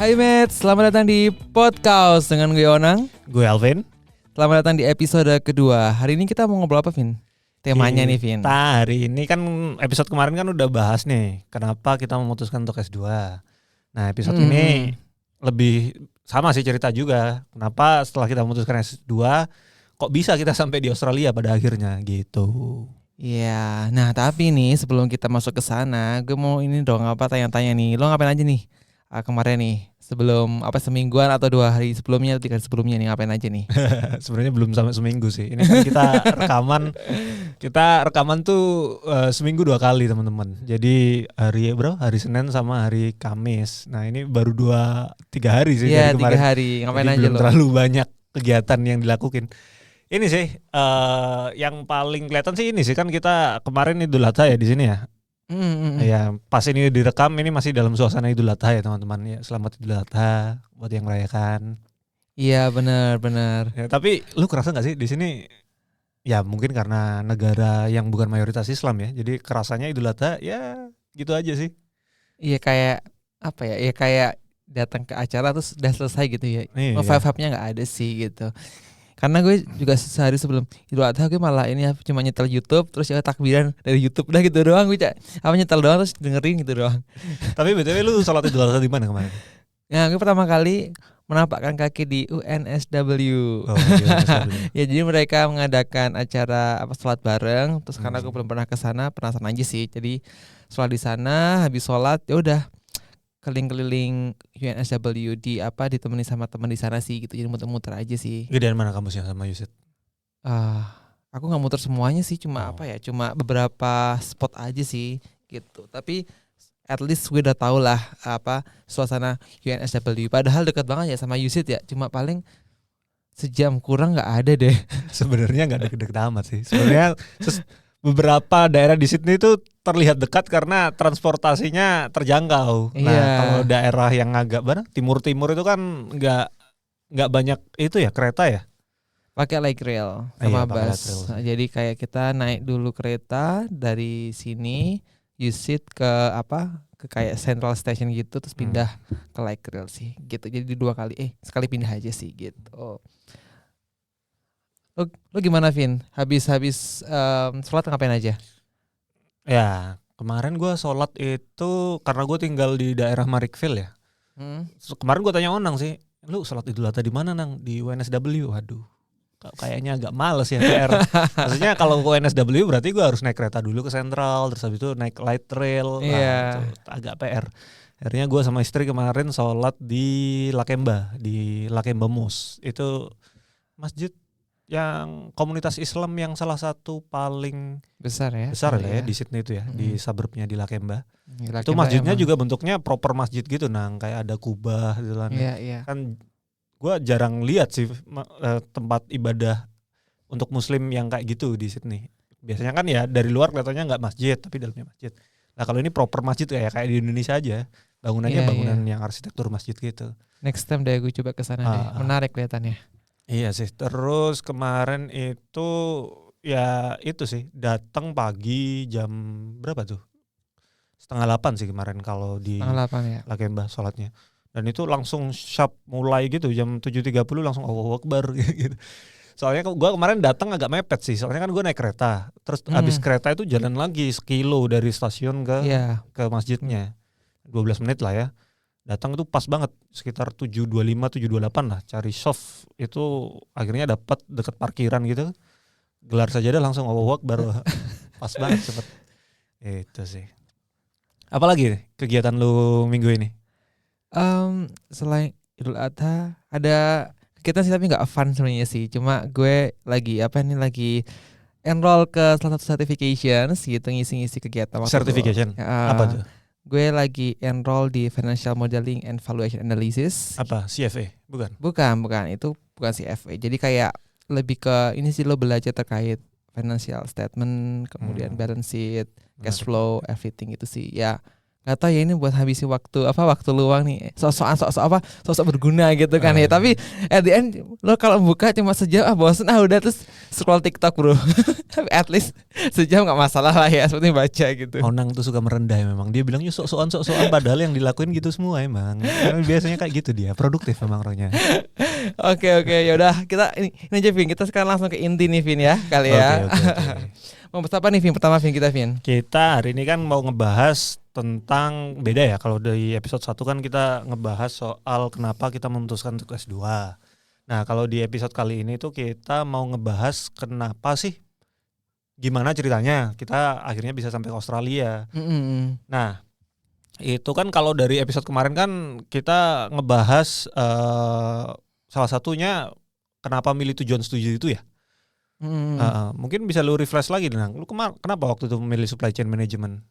Hai Matt, selamat datang di podcast dengan gue Onang. Gue Alvin. Selamat datang di episode kedua. Hari ini kita mau ngobrol apa, Vin? Temanya nih, Vin. Kita hari ini kan episode kemarin kan udah bahas nih kenapa kita memutuskan untuk S2. Nah episode ini lebih sama sih cerita juga. Kenapa setelah kita memutuskan S2 kok bisa kita sampai di Australia pada akhirnya gitu. Iya, nah tapi nih sebelum kita masuk ke sana, gue mau ini dong tanya-tanya nih. Lo ngapain aja nih kemarin nih? Sebelum semingguan atau 2 hari sebelumnya atau 3 hari sebelumnya nih ngapain aja nih? Sebenarnya belum sampai seminggu sih. Ini kan kita rekaman tuh seminggu 2 kali teman-teman. Jadi hari Senin sama hari Kamis. Nah ini baru 2-3 hari sih Iya, dari kemarin. 3 hari. Ngapain jadi aja belum lo? terlalu banyak kegiatan yang dilakukan. Ini sih yang paling kelihatan sih ini sih kan kita kemarin Idul Adha ya di sini ya. Ya pas ini direkam ini masih dalam suasana Idul Adha ya teman-teman ya. Selamat Idul Adha buat yang merayakan. Iya benar. Ya, tapi lu kerasa nggak sih di sini? Ya mungkin karena negara yang bukan mayoritas Islam ya. Jadi kerasanya Idul Adha ya gitu aja sih. Iya kayak apa ya? Ya kayak datang ke acara terus udah selesai gitu ya. Iya. Vibe-nya nggak ada sih gitu. Karena gue juga sehari sebelum Idul Adha gue malah ini ya, cuma nyetel YouTube terus ya takbiran dari YouTube udah gitu doang gue nyetel doang terus dengerin gitu doang. Tapi BTW lu sholat Idul Adha di mana kemarin? Ya gue pertama kali menapakkan kaki di UNSW. Oh, di UNSW. Ya jadi mereka mengadakan acara sholat bareng terus karena gue belum pernah ke sana penasaran aja sih. Jadi sholat di sana habis sholat ya udah keliling-keliling UNSW ditemani sama teman di sana sih gitu, jadi muter-muter aja sih. Gedean mana kampusnya sama Yusit? Aku nggak muter semuanya sih, cuma cuma beberapa spot aja sih gitu. Tapi at least gue udah tau lah suasana UNSW. Padahal dekat banget ya sama USIT ya, cuma paling sejam kurang nggak ada deh. Sebenarnya nggak deket-deket amat sih. Sebenarnya beberapa daerah di Sydney itu terlihat dekat karena transportasinya terjangkau. Nah, kalau daerah yang agak timur-timur itu kan nggak banyak itu ya kereta ya. Pakai light rail sama bus. Nah, jadi kayak kita naik dulu kereta dari sini, USIT ke kayak Central Station gitu, terus pindah ke light rail sih. Gitu. Jadi 2 kali, sekali pindah aja sih gitu. Lo gimana Vin? Habis sholat ngapain aja? Ya kemarin gue sholat itu karena gue tinggal di daerah Marrickville ya. Kemarin gue tanya Onang sih, lu sholat Idul Adha di mana Nang? Di UNSW. Waduh, kayaknya agak males ya PR. Maksudnya kalau ke UNSW berarti gue harus naik kereta dulu ke Central, terus habis itu naik light rail. Nah, itu agak PR. Akhirnya gue sama istri kemarin sholat di Lakemba Mosque. Itu masjid yang komunitas Islam yang salah satu paling besar ya di Sydney itu ya, di suburbnya di Lakemba. Itu masjidnya juga bentuknya proper masjid gitu Nang, kayak ada kubah gitu kan. Kan gue jarang lihat sih tempat ibadah untuk muslim yang kayak gitu di Sydney. Biasanya kan ya dari luar kelihatannya nggak masjid tapi dalamnya masjid. Nah kalau ini proper masjid kayak di Indonesia aja, bangunannya bangunan yang arsitektur masjid gitu. Next time deh gue coba kesana deh, menarik kelihatannya. Iya sih, terus kemarin itu ya itu sih datang pagi jam berapa tuh? 7:30 sih kemarin kalau di Lakemba sholatnya. Dan itu langsung sharp mulai gitu jam 7.30 langsung Allahu Akbar gitu. Soalnya gue kemarin datang agak mepet sih, soalnya kan gue naik kereta. Terus habis kereta itu jalan lagi 1 kilo dari stasiun ke masjidnya. 12 menit lah ya. Datang itu pas banget sekitar 7.25 7.28 lah, cari soft itu akhirnya dapat dekat parkiran gitu, gelar sajadah langsung Allahu Akbar. Pas banget cepet. Itu sih. Apalagi kegiatan lu minggu ini? Selain Idul Adha ada kegiatan sih tapi nggak fun sebenarnya sih, cuma gue lagi enroll ke salah satu certifications gitu, ngisi kegiatan Certification apa tuh? Gue lagi enroll di Financial Modeling and Valuation Analysis. Apa? CFA? Bukan, itu bukan CFA. Jadi kayak lebih ke ini sih, lo belajar terkait financial statement, kemudian balance sheet, cash flow, everything itu sih. Ya Gak tau ya ini buat habisi waktu luang nih, sok-sok berguna gitu kan ya. Tapi at the end lo kalau buka cuma sejam bosen udah, terus scroll TikTok bro. At least sejam nggak masalah lah ya, seperti baca gitu. Onang tuh suka merendah memang. Dia bilang sok-sokan padahal yang dilakuin gitu semua emang. Biasanya kayak gitu dia, produktif memang orangnya. Oke, yaudah kita ini aja Vin, kita sekarang langsung ke inti nih Vin ya kali ya. Oke. Mau bahas apa nih Vin? Pertama Vin Kita hari ini kan mau ngebahas tentang beda ya. Kalau dari episode 1 kan kita ngebahas soal kenapa kita memutuskan untuk S2. Nah kalau di episode kali ini tuh kita mau ngebahas kenapa sih, gimana ceritanya kita akhirnya bisa sampai ke Australia. Nah itu kan kalau dari episode kemarin kan kita ngebahas salah satunya kenapa milih tujuan studi itu ya. Mungkin bisa lu refresh lagi Nang. Lu kenapa waktu itu memilih supply chain management?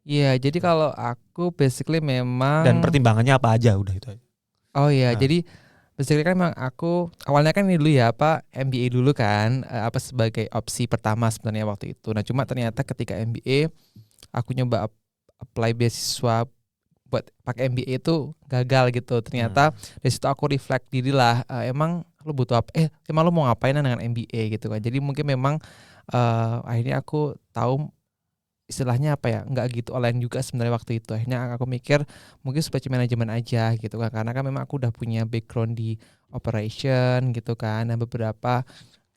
Iya, jadi kalau aku basically memang, dan pertimbangannya apa aja udah itu aja. Oh iya, jadi basically kan memang aku awalnya kan ini dulu ya MBA dulu kan sebagai opsi pertama sebenarnya waktu itu. Nah cuma ternyata ketika MBA aku nyoba apply beasiswa buat pakai MBA itu gagal gitu. Ternyata dari situ aku reflect diri lah, emang lo butuh apa? Emang lo mau ngapain dengan MBA gitu kan? Jadi mungkin memang akhirnya aku tahu istilahnya apa ya, nggak gitu online juga sebenarnya waktu itu. Akhirnya aku mikir mungkin supply chain management aja gitu kan, karena kan memang aku udah punya background di operation gitu kan, dan beberapa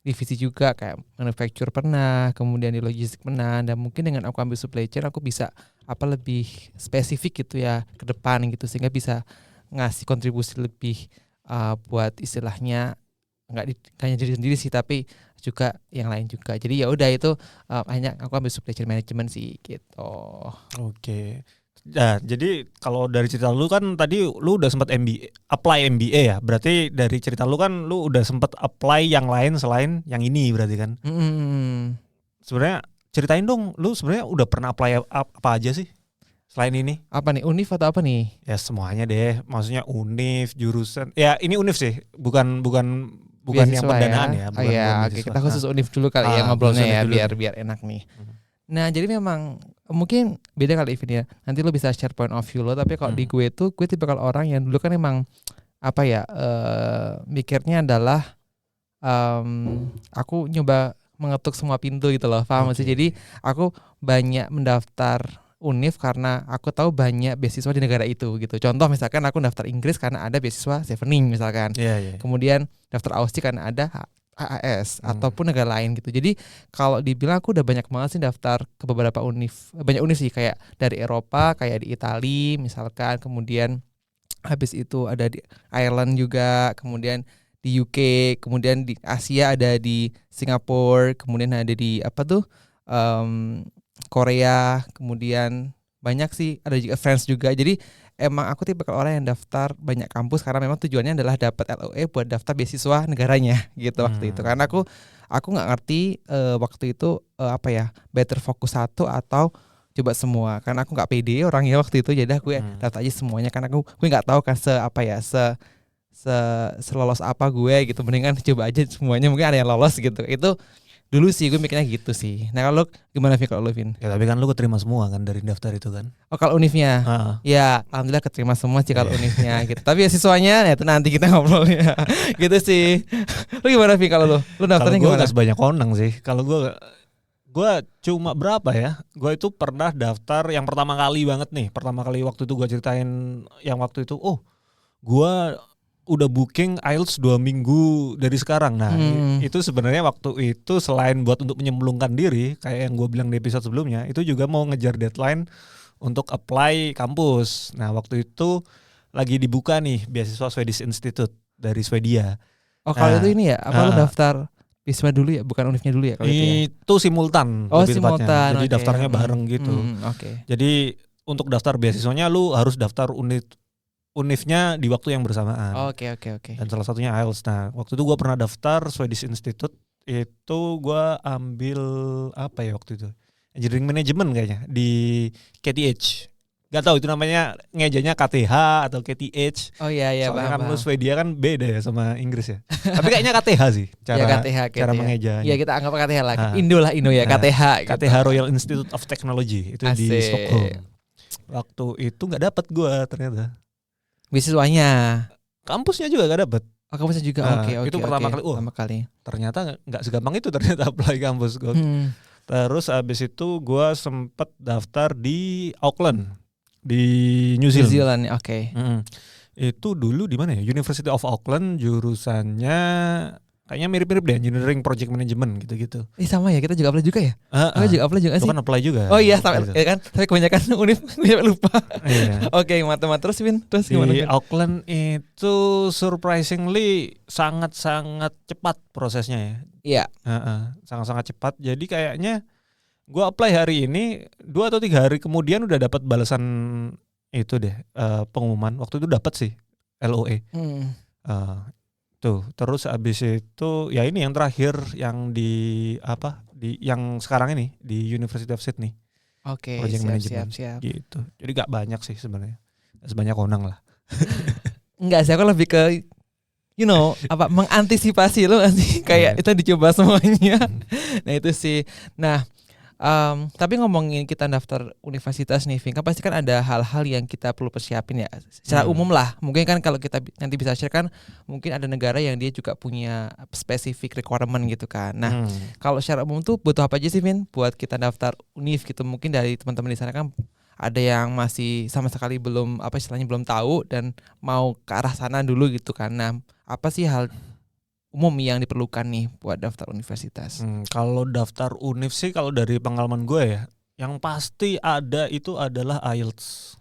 divisi juga kayak manufacture pernah, kemudian di logistik pernah, dan mungkin dengan aku ambil supply chain aku bisa lebih spesifik gitu ya ke depan gitu, sehingga bisa ngasih kontribusi lebih buat istilahnya nggak hanya diri sendiri sih, tapi juga yang lain juga. Jadi ya udah itu hanya aku ambil supply chain management sih gitu. Oke. Nah, jadi kalau dari cerita lu kan tadi lu udah sempat apply MBA ya. Berarti dari cerita lu kan lu udah sempat apply yang lain selain yang ini berarti kan. Sebenarnya ceritain dong, lu sebenarnya udah pernah apply apa aja sih selain ini? Apa nih, Univ atau apa nih? Ya semuanya deh. Maksudnya Univ, jurusan. Ya ini Univ sih, bukan yang pendanaan ya. Oh ya, oke, kita khusus Univ dulu kali ya ngobrolnya ya, biar enak nih. Nah jadi memang mungkin beda kali Ivin ya, nanti lo bisa share point of view lo, tapi kalau di gue tipikal orang yang dulu kan emang mikirnya adalah aku nyoba mengetuk semua pintu gitu loh, paham sih? Jadi aku banyak mendaftar Univ karena aku tahu banyak beasiswa di negara itu gitu. Contoh misalkan aku daftar Inggris karena ada beasiswa Chevening misalkan. Kemudian daftar Aussie karena ada AAS ataupun negara lain gitu. Jadi kalau dibilang aku udah banyak banget sih daftar ke beberapa banyak univ sih, kayak dari Eropa, kayak di Italia misalkan, kemudian habis itu ada di Ireland juga, kemudian di UK, kemudian di Asia ada di Singapura, kemudian ada di Korea, kemudian banyak sih, ada juga France juga. Jadi emang aku tipe orang yang daftar banyak kampus karena memang tujuannya adalah dapat LOE buat daftar beasiswa negaranya gitu waktu itu. Karena aku nggak ngerti waktu itu better fokus satu atau coba semua. Karena aku nggak pede orangnya waktu itu, jadi aku daftar aja semuanya karena gue nggak tahu kan selolos apa gue gitu. Mendingan coba aja semuanya, mungkin ada yang lolos gitu. Itu dulu sih gue mikirnya gitu sih. Nah kalau gimana Vin, kalau lu Vin? Ya tapi kan lu keterima semua kan dari daftar itu kan? Oh kalau univnya? Ya alhamdulillah keterima semua sih kalau univnya gitu. Tapi ya siswanya itu nanti kita ngobrolnya gitu sih. Lu gimana Vin kalau lu? Lu daftarnya gimana? Kalau gue gak sebanyak Onang sih. Kalau gue cuma berapa ya? Gue itu pernah daftar yang pertama kali banget nih. Pertama kali waktu itu gue ceritain yang waktu itu. Gue udah booking IELTS 2 minggu dari sekarang. Nah itu sebenarnya waktu itu selain buat untuk menyemplungkan diri kayak yang gue bilang di episode sebelumnya, itu juga mau ngejar deadline untuk apply kampus. Nah waktu itu lagi dibuka nih beasiswa Swedish Institute dari Swedia. Kalau itu ini ya, lu daftar Wisma dulu ya, bukan univnya dulu ya? Itu simultan. Simultan. Jadi daftarnya bareng gitu. Jadi untuk daftar beasiswanya lu harus daftar univnya di waktu yang bersamaan. Oke. Dan salah satunya IELTS. Nah, waktu itu gue pernah daftar Swedish Institute. Itu gue ambil apa ya waktu itu? Engineering Management kayaknya di KTH. Gak tahu itu namanya ngejanya KTH atau KTH. Oh iya. Soalnya kan lu Swedia kan beda ya sama Inggris ya. Tapi kayaknya KTH sih. Cara mengejanya. Iya kita anggap KTH lah. Indo ya KTH. KTH Royal Institute of Technology itu di Stockholm. Waktu itu nggak dapet gue ternyata. Beasiswanya. Kampusnya juga nggak dapet. Oh, kampusnya juga. Nah, Oke. itu pertama kali. Pertama kali. Ternyata nggak segampang itu ternyata apply kampus gue. Terus abis itu gue sempet daftar di Auckland di New Zealand. New Zealand, oke. Itu dulu di mana ya? University of Auckland, jurusannya kayaknya mirip-mirip deh, engineering project management gitu-gitu. Sama ya, kita juga apply juga ya? Aku juga apply juga sih. Lu kan apply juga. Oh iya, sama, ya kan? Tapi kebanyakan univ lupa. Iya. Oke, mantap. Terus Vin, terus gimana? Di Auckland itu surprisingly sangat-sangat cepat prosesnya ya. Iya. Sangat-sangat cepat. Jadi kayaknya gue apply hari ini 2 atau 3 hari kemudian udah dapat balasan itu deh, pengumuman. Waktu itu dapat sih LOE. Tuh, terus abis itu ya ini yang terakhir yang di yang sekarang ini di University of Sydney. Oke, Project Management siap. Gitu. Jadi gak banyak sih sebenarnya. Gak sebanyak Onang lah. Enggak sih, aku lebih ke mengantisipasi lo nanti kayak itu dicoba semuanya. Nah itu sih. Nah, tapi ngomongin kita daftar universitas nih, Vin, kan pasti kan ada hal-hal yang kita perlu persiapin ya. Secara umum lah, mungkin kan kalau kita nanti bisa share kan, mungkin ada negara yang dia juga punya specific requirement gitu kan. Nah, kalau secara umum tuh butuh apa aja sih, Vin, buat kita daftar univ gitu? Mungkin dari teman-teman di sana kan ada yang masih sama sekali belum belum tahu dan mau ke arah sana dulu gitu kan. Nah, apa sih hal umum yang diperlukan nih buat daftar universitas? Kalau daftar univ sih, kalau dari pengalaman gue ya, yang pasti ada itu adalah IELTS.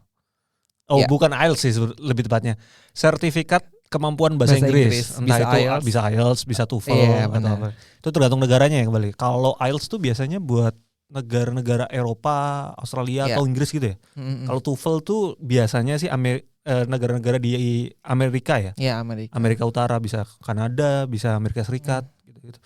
Bukan IELTS sih lebih tepatnya, sertifikat kemampuan bahasa Inggris. Entah itu IELTS. Bisa IELTS, bisa TOEFL, atau apa. Itu tergantung negaranya ya kembali. Kalau IELTS tuh biasanya buat negara-negara Eropa, Australia atau Inggris gitu ya. Kalau TOEFL tuh biasanya sih negara-negara di Amerika ya. Iya, Amerika Utara, bisa Kanada, bisa Amerika Serikat gitu.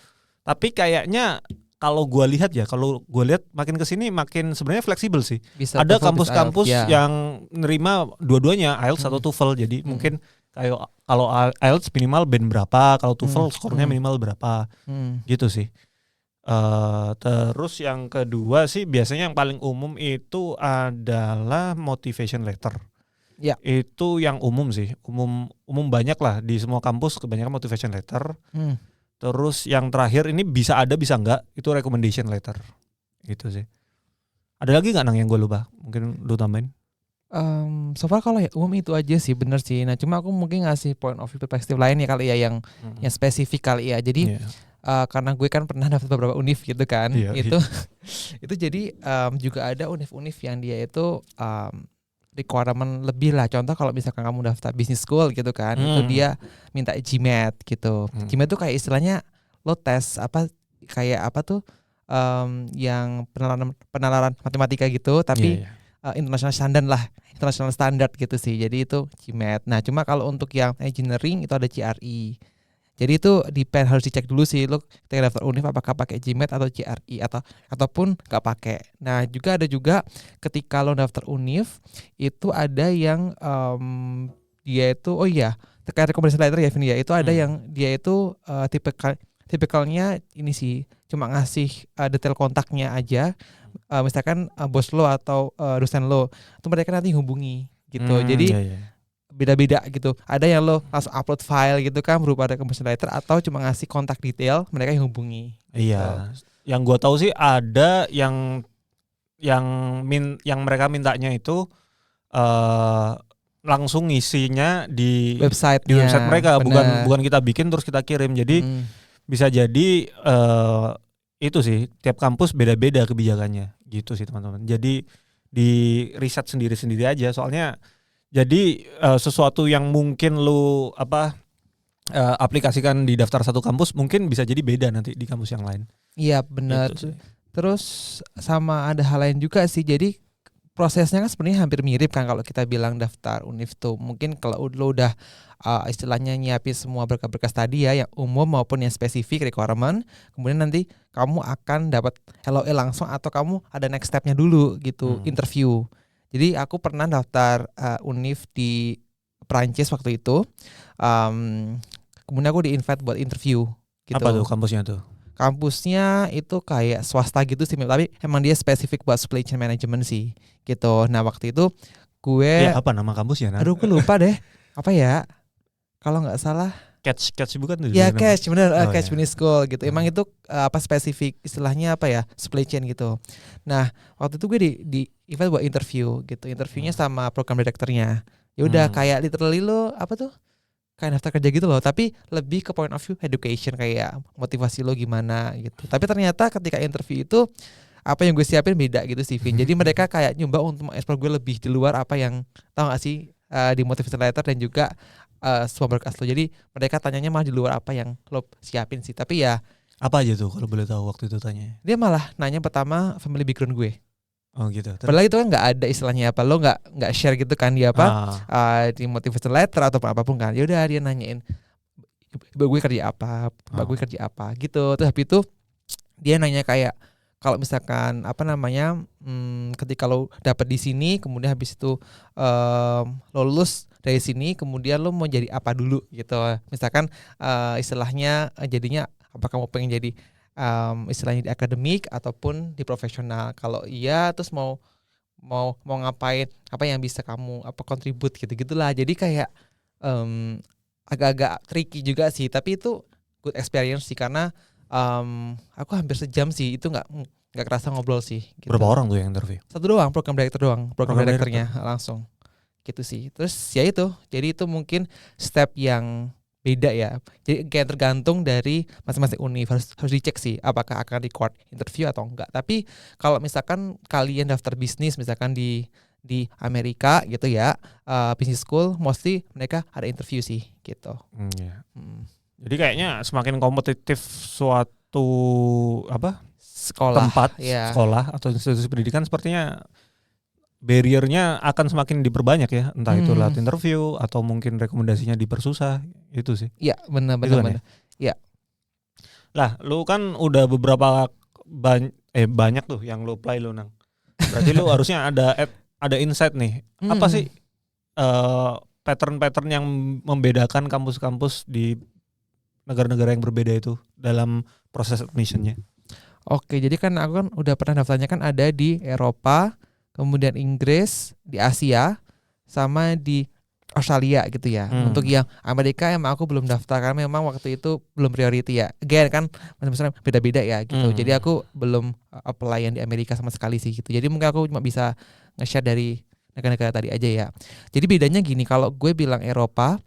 Tapi kayaknya kalau gue lihat makin kesini makin sebenarnya fleksibel sih. Bisa ada kampus-kampus yang nerima dua-duanya IELTS atau TOEFL. Jadi mungkin kayak kalau IELTS minimal band berapa, kalau TOEFL skornya minimal berapa, gitu sih. Terus yang kedua sih biasanya yang paling umum itu adalah motivation letter. Ya. Itu yang umum sih, umum banyak lah di semua kampus, kebanyakan motivation letter. Terus yang terakhir ini bisa ada bisa enggak, itu recommendation letter. Gitu sih. Ada lagi nggak Nang yang gue lupa? Mungkin lu tambahin. So far kalau ya umum itu aja sih, bener sih. Nah cuma aku mungkin ngasih point of view perspektif lain ya kali ya, yang spesifik kali ya. Jadi karena gue kan pernah daftar beberapa univ gitu kan, itu jadi juga ada univ-univ yang dia itu requirement lebih lah. Contoh kalau misalkan kamu daftar business school gitu kan, itu dia minta GMAT gitu. GMAT tuh kayak istilahnya lo tes yang penalaran matematika gitu, tapi international standard gitu sih. Jadi itu GMAT. Nah cuma kalau untuk yang engineering itu ada GRE. Jadi itu harus dicek dulu sih lo ketika daftar univ apakah pakai GMAT atau GRE ataupun nggak pakai. Nah juga ada ketika lo daftar univ itu ada yang dia itu terkait rekomendasi letter ya Vin ya, itu ada yang dia itu tipikalnya ini sih cuma ngasih detail kontaknya aja. Misalkan bos lo atau dosen lo itu mereka nanti hubungi gitu. Jadi beda-beda gitu. Ada yang lo langsung upload file gitu kan berupa recommendation letter, atau cuma ngasih kontak detail mereka yang hubungi. Iya. Yang gue tahu sih ada yang mereka mintanya itu langsung ngisinya di website mereka, bukan kita bikin terus kita kirim. Jadi bisa jadi itu sih tiap kampus beda-beda kebijakannya gitu sih teman-teman. Jadi di riset sendiri-sendiri aja, soalnya jadi sesuatu yang mungkin lu aplikasikan di daftar satu kampus mungkin bisa jadi beda nanti di kampus yang lain. Iya benar. Gitu. Terus sama ada hal lain juga sih. Jadi prosesnya kan sebenarnya hampir mirip kan kalau kita bilang daftar univ tuh. Mungkin kalau lu udah istilahnya nyiapin semua berkas-berkas tadi ya, yang umum maupun yang spesifik requirement, kemudian nanti kamu akan dapat LOE langsung atau kamu ada next stepnya dulu gitu, interview. Jadi aku pernah daftar univ di Perancis waktu itu. Kemudian aku di-invite buat interview gitu. Apa tuh kampusnya tuh? kampusnya itu kayak swasta gitu sih, tapi emang dia spesifik buat supply chain management sih gitu. Nah waktu itu gue, Ya apa nama kampusnya? Nah? aduh gue lupa deh, apa ya? Kalau nggak salah, Catch bukan tuh? ya nama? Catch bener, Oh, Catch ya. Business School gitu. Emang itu apa spesifik istilahnya apa ya, supply chain gitu. Nah waktu itu gue di event buat interview gitu, interviewnya sama program directornya. Ya udah kayak literally lo apa tuh? Kayak daftar kerja gitu loh, tapi lebih ke point of view education, kayak motivasi lo gimana gitu. Tapi ternyata ketika interview itu apa yang gue siapin beda gitu sih, Vin. Jadi mereka kayak nyoba untuk mengeksplor gue lebih di luar apa yang, tau gak sih, di motivation letter dan juga semua berkas lo. Jadi mereka tanyanya malah di luar apa yang lo siapin sih. Tapi ya Apa aja tuh kalau boleh tahu waktu itu tanya? dia malah nanya pertama family background gue. Oh gitu. Terus? Padahal itu kan nggak ada istilahnya apa, lo nggak share gitu kan dia apa di motivation letter atau apapun kan. Ya udah dia nanyain ibu gue kerja apa, bapak gue kerja apa gitu. Terus habis itu dia nanya kayak kalau misalkan apa namanya, ketika lo dapet di sini, kemudian habis itu lo lulus dari sini, kemudian lo mau jadi apa dulu gitu. Misalkan istilahnya jadinya apakah mau pengen jadi istilahnya di akademik ataupun di profesional. Kalau iya terus mau ngapain, apa yang bisa kamu apa kontribut gitu-gitulah. Jadi kayak agak-agak tricky juga sih, tapi itu good experience sih karena aku hampir sejam sih, itu nggak kerasa ngobrol sih gitu. Berapa orang tuh yang interview? Satu doang, program directornya langsung gitu sih. Terus ya itu, jadi itu mungkin step yang beda ya. Jadi kayak tergantung dari masing-masing univ, harus dicek sih apakah akan record interview atau enggak. Tapi kalau misalkan kalian daftar bisnis misalkan di Amerika gitu ya, business school mostly mereka ada interview sih gitu. Iya. Jadi kayaknya semakin kompetitif suatu tempat sekolah atau institusi pendidikan, sepertinya barriernya akan semakin diperbanyak ya, entah itu lewat interview atau mungkin rekomendasinya dipersusah, itu sih. Iya benar. Iya. Lah, lu kan udah beberapa banyak tuh yang lu apply lu Nang. Berarti lu harusnya ada insight nih. Apa sih pattern-pattern yang membedakan kampus-kampus di negara-negara yang berbeda itu dalam proses admissionnya? Oke, jadi kan aku kan udah pernah daftarnya kan ada di Eropa, kemudian Inggris, di Asia, sama di Australia gitu ya. Untuk yang Amerika emang aku belum daftar karena memang waktu itu belum priority ya. Again kan masing-masing beda-beda ya gitu. Jadi aku belum apply yang di Amerika sama sekali sih gitu. Jadi mungkin aku cuma bisa nge-share dari negara-negara tadi aja ya. Jadi bedanya gini, kalau gue bilang Eropa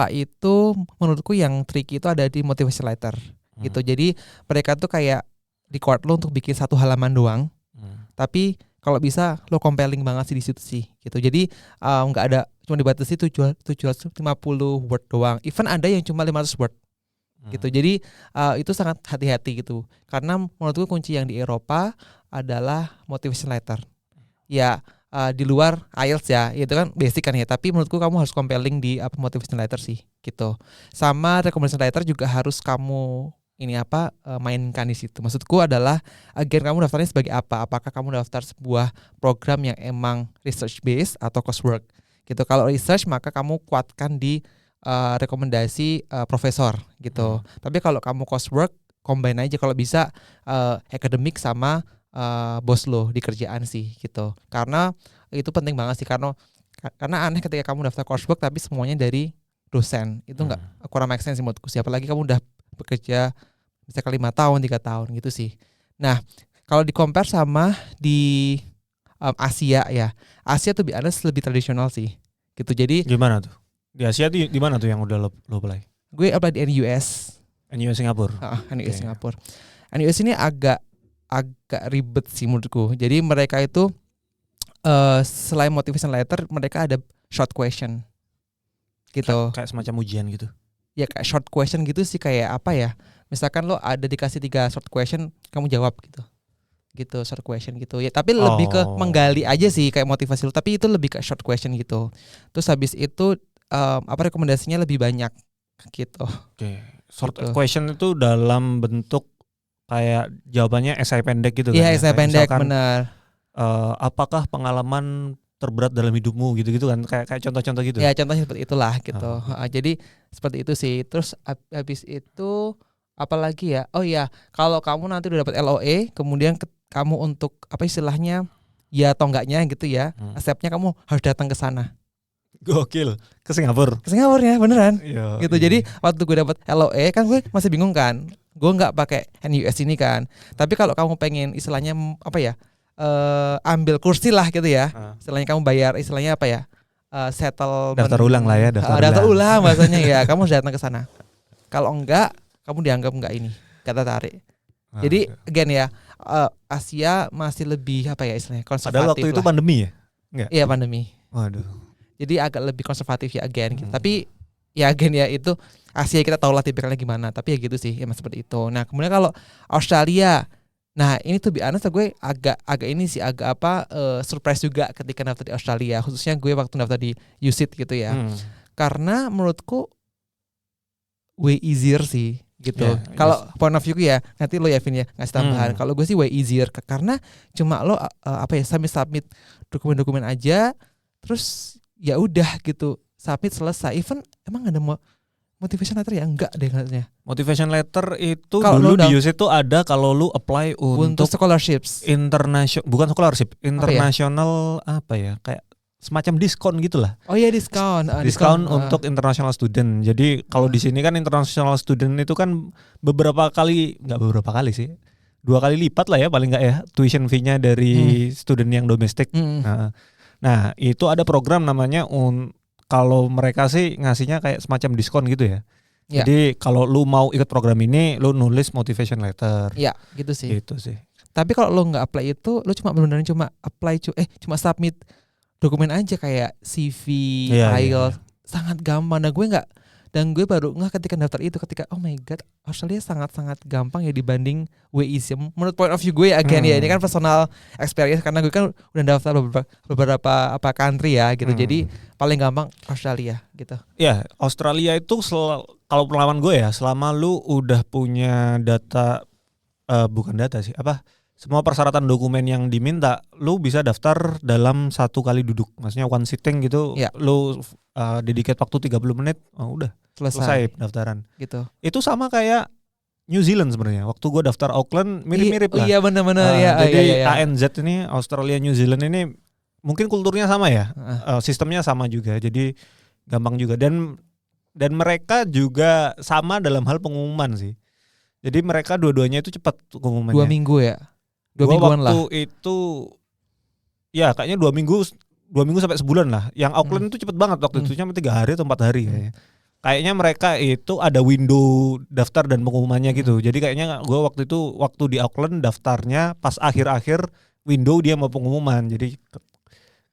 itu menurutku yang tricky itu ada di motivation letter gitu. Jadi mereka tuh kayak record lo untuk bikin satu halaman doang. Tapi kalau bisa lo compelling banget sih di situ sih gitu. Jadi nggak ada, cuma dibatasi 750 word doang. Even ada yang cuma 500 word gitu. Jadi itu sangat hati-hati gitu. Karena menurutku kunci yang di Eropa adalah motivation letter. Ya di luar IELTS ya, itu kan basic kan ya. Tapi menurutku kamu harus compelling di motivation letter sih gitu. Sama recommendation letter juga harus kamu mainkan di situ. Maksudku adalah again kamu daftarnya sebagai apa? Apakah kamu daftar sebuah program yang emang research based atau coursework gitu. Kalau research maka kamu kuatkan di rekomendasi profesor gitu. Tapi kalau kamu coursework, combine aja kalau bisa akademik sama bos lo di kerjaan sih gitu. Karena itu penting banget sih, karena aneh ketika kamu daftar coursework tapi semuanya dari dosen. Itu nggak kurang make sense menurutku sih. Apalagi kamu udah bekerja misalkan 5 tahun, 3 tahun gitu sih. Nah, kalau di compare sama di Asia ya. Asia tuh lebih tradisional sih. Gitu. Jadi gimana tuh? Di Asia tuh di mana tuh yang udah lo apply? Gue apply di NUS. NUS Singapura. NUS Singapura. NUS ini agak ribet sih menurutku. Jadi mereka itu selain motivation letter, mereka ada short question. Gitu. Kayak semacam ujian gitu. Ya kayak short question gitu sih, kayak apa ya, misalkan lo ada dikasih 3 short question, kamu jawab gitu short question gitu ya, tapi lebih ke menggali aja sih kayak motivasi lo, tapi itu lebih ke short question gitu. Terus habis itu rekomendasinya lebih banyak gitu. Oke. Short question itu dalam bentuk kayak jawabannya esai pendek gitu kan? Iya, esai pendek, benar. Apakah pengalaman terberat dalam hidupmu gitu-gitu kan, kayak contoh-contoh gitu. Ya contohnya seperti itulah gitu. Jadi seperti itu sih. Terus habis itu Apalagi ya, oh iya, kalau kamu nanti udah dapat LOE, kemudian kamu untuk apa istilahnya, ya atau enggaknya gitu ya, stepnya kamu harus datang ke sana. Gokil, ke Singapura. Ke Singapura ya, beneran. Yo, Gitu. Jadi waktu gue dapat LOE kan gue masih bingung kan, gue nggak pakai NUS ini kan. Tapi kalau kamu pengen istilahnya apa ya, ambil kursi lah gitu ya, istilahnya kamu bayar istilahnya apa ya, settlement. Daftar ulang lah ya, daftar ulang bahasanya ya, kamu harus datang ke sana. Kalau enggak, kamu dianggap enggak ini, gak tertarik. Jadi again ya, Asia masih lebih apa ya istilahnya konservatif. Padahal waktu itu pandemi ya? Enggak. Iya pandemi. Waduh. Jadi agak lebih konservatif ya again gitu. Tapi ya again ya itu Asia kita tahu lah tipikalnya gimana. Tapi ya gitu sih, emang seperti itu. Nah kemudian kalau Australia, nah ini tuh honest gue agak ini sih agak surprise juga ketika daftar di Australia. Khususnya gue waktu daftar di USyd gitu ya. Karena menurutku way easier sih gitu. Kalau point of view ya nanti lo ya Vin ya ngasih tambahan. Kalau gue sih way easier karena cuma lo submit dokumen-dokumen aja, terus ya udah gitu submit selesai. Even emang ada motivation letter ya enggak deh katanya. Motivation letter itu kalo dulu di USyd itu ada kalau lu apply untuk scholarships. Bukan scholarship, international apa ya kayak semacam diskon gitulah. Oh iya diskon. Diskon untuk international student. Jadi kalau di sini kan international student itu kan nggak beberapa kali sih, 2 kali lipat lah ya paling nggak ya tuition fee-nya dari student yang domestik. Nah itu ada program namanya kalau mereka sih ngasihnya kayak semacam diskon gitu ya. Jadi kalau lu mau ikut program ini, lu nulis motivation letter. Iya gitu sih. Gitu sih. Tapi kalau lu nggak apply itu, lu benar-benar cuma apply cuma submit dokumen aja kayak CV, IELTS, sangat gampang. Dan gue baru ketika daftar itu ketika oh my god, Australia sangat-sangat gampang ya dibanding WIC. Menurut point of view gue again ya, ini kan personal experience karena gue kan udah daftar beberapa country ya gitu. Jadi paling gampang Australia gitu. Ya, Australia itu kalau pengalaman gue ya, selama lu udah punya data bukan data sih, semua persyaratan dokumen yang diminta, lu bisa daftar dalam 1 kali duduk. Maksudnya one sitting gitu, lu dedicate waktu 30 menit, udah selesai pendaftaran. Gitu. Itu sama kayak New Zealand sebenarnya. Waktu gue daftar Auckland mirip-mirip lah. Iya benar-benar Jadi ANZ ini, Australia New Zealand ini mungkin kulturnya sama ya, sistemnya sama juga. Jadi gampang juga dan mereka juga sama dalam hal pengumuman sih. Jadi mereka dua-duanya itu cepat pengumumannya. 2 minggu ya. 2 mingguan lah. Waktu itu ya kayaknya 2 minggu sampai sebulan lah. Yang Auckland itu cepet banget waktu itu cuma 3 hari atau 4 hari kayaknya. Kayaknya mereka itu ada window daftar dan pengumumannya gitu. Jadi kayaknya gue waktu di Auckland daftarnya pas akhir-akhir window dia mau pengumuman. Jadi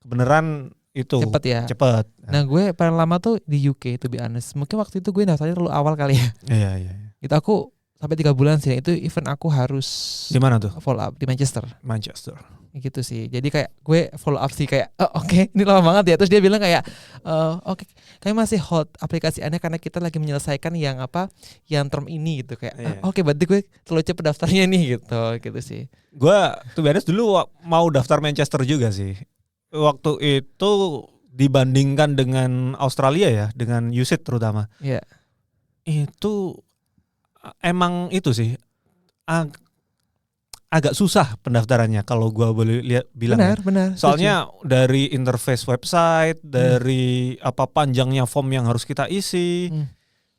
kebenaran itu cepet ya. Cepet. Nah gue paling lama tuh di UK to be honest. Mungkin waktu itu gue daftarnya terlalu awal kali ya. Iya. Itu aku sampai 3 bulan sih. Itu even aku harus di mana tuh? Follow up di Manchester. Gitu sih. Jadi kayak gue follow up sih kayak oke, ini lama banget ya. Terus dia bilang kayak oke, kayak masih hold aplikasi Anda karena kita lagi menyelesaikan yang term ini gitu kayak oke, berarti gue terlalu cepet daftarnya nih gitu sih. Gue tuh beres dulu mau daftar Manchester juga sih. Waktu itu dibandingkan dengan Australia ya, dengan USyd terutama. Iya. Itu emang itu sih agak susah pendaftarannya kalau gue boleh bilang. Benar. Soalnya dari interface website, dari panjangnya form yang harus kita isi,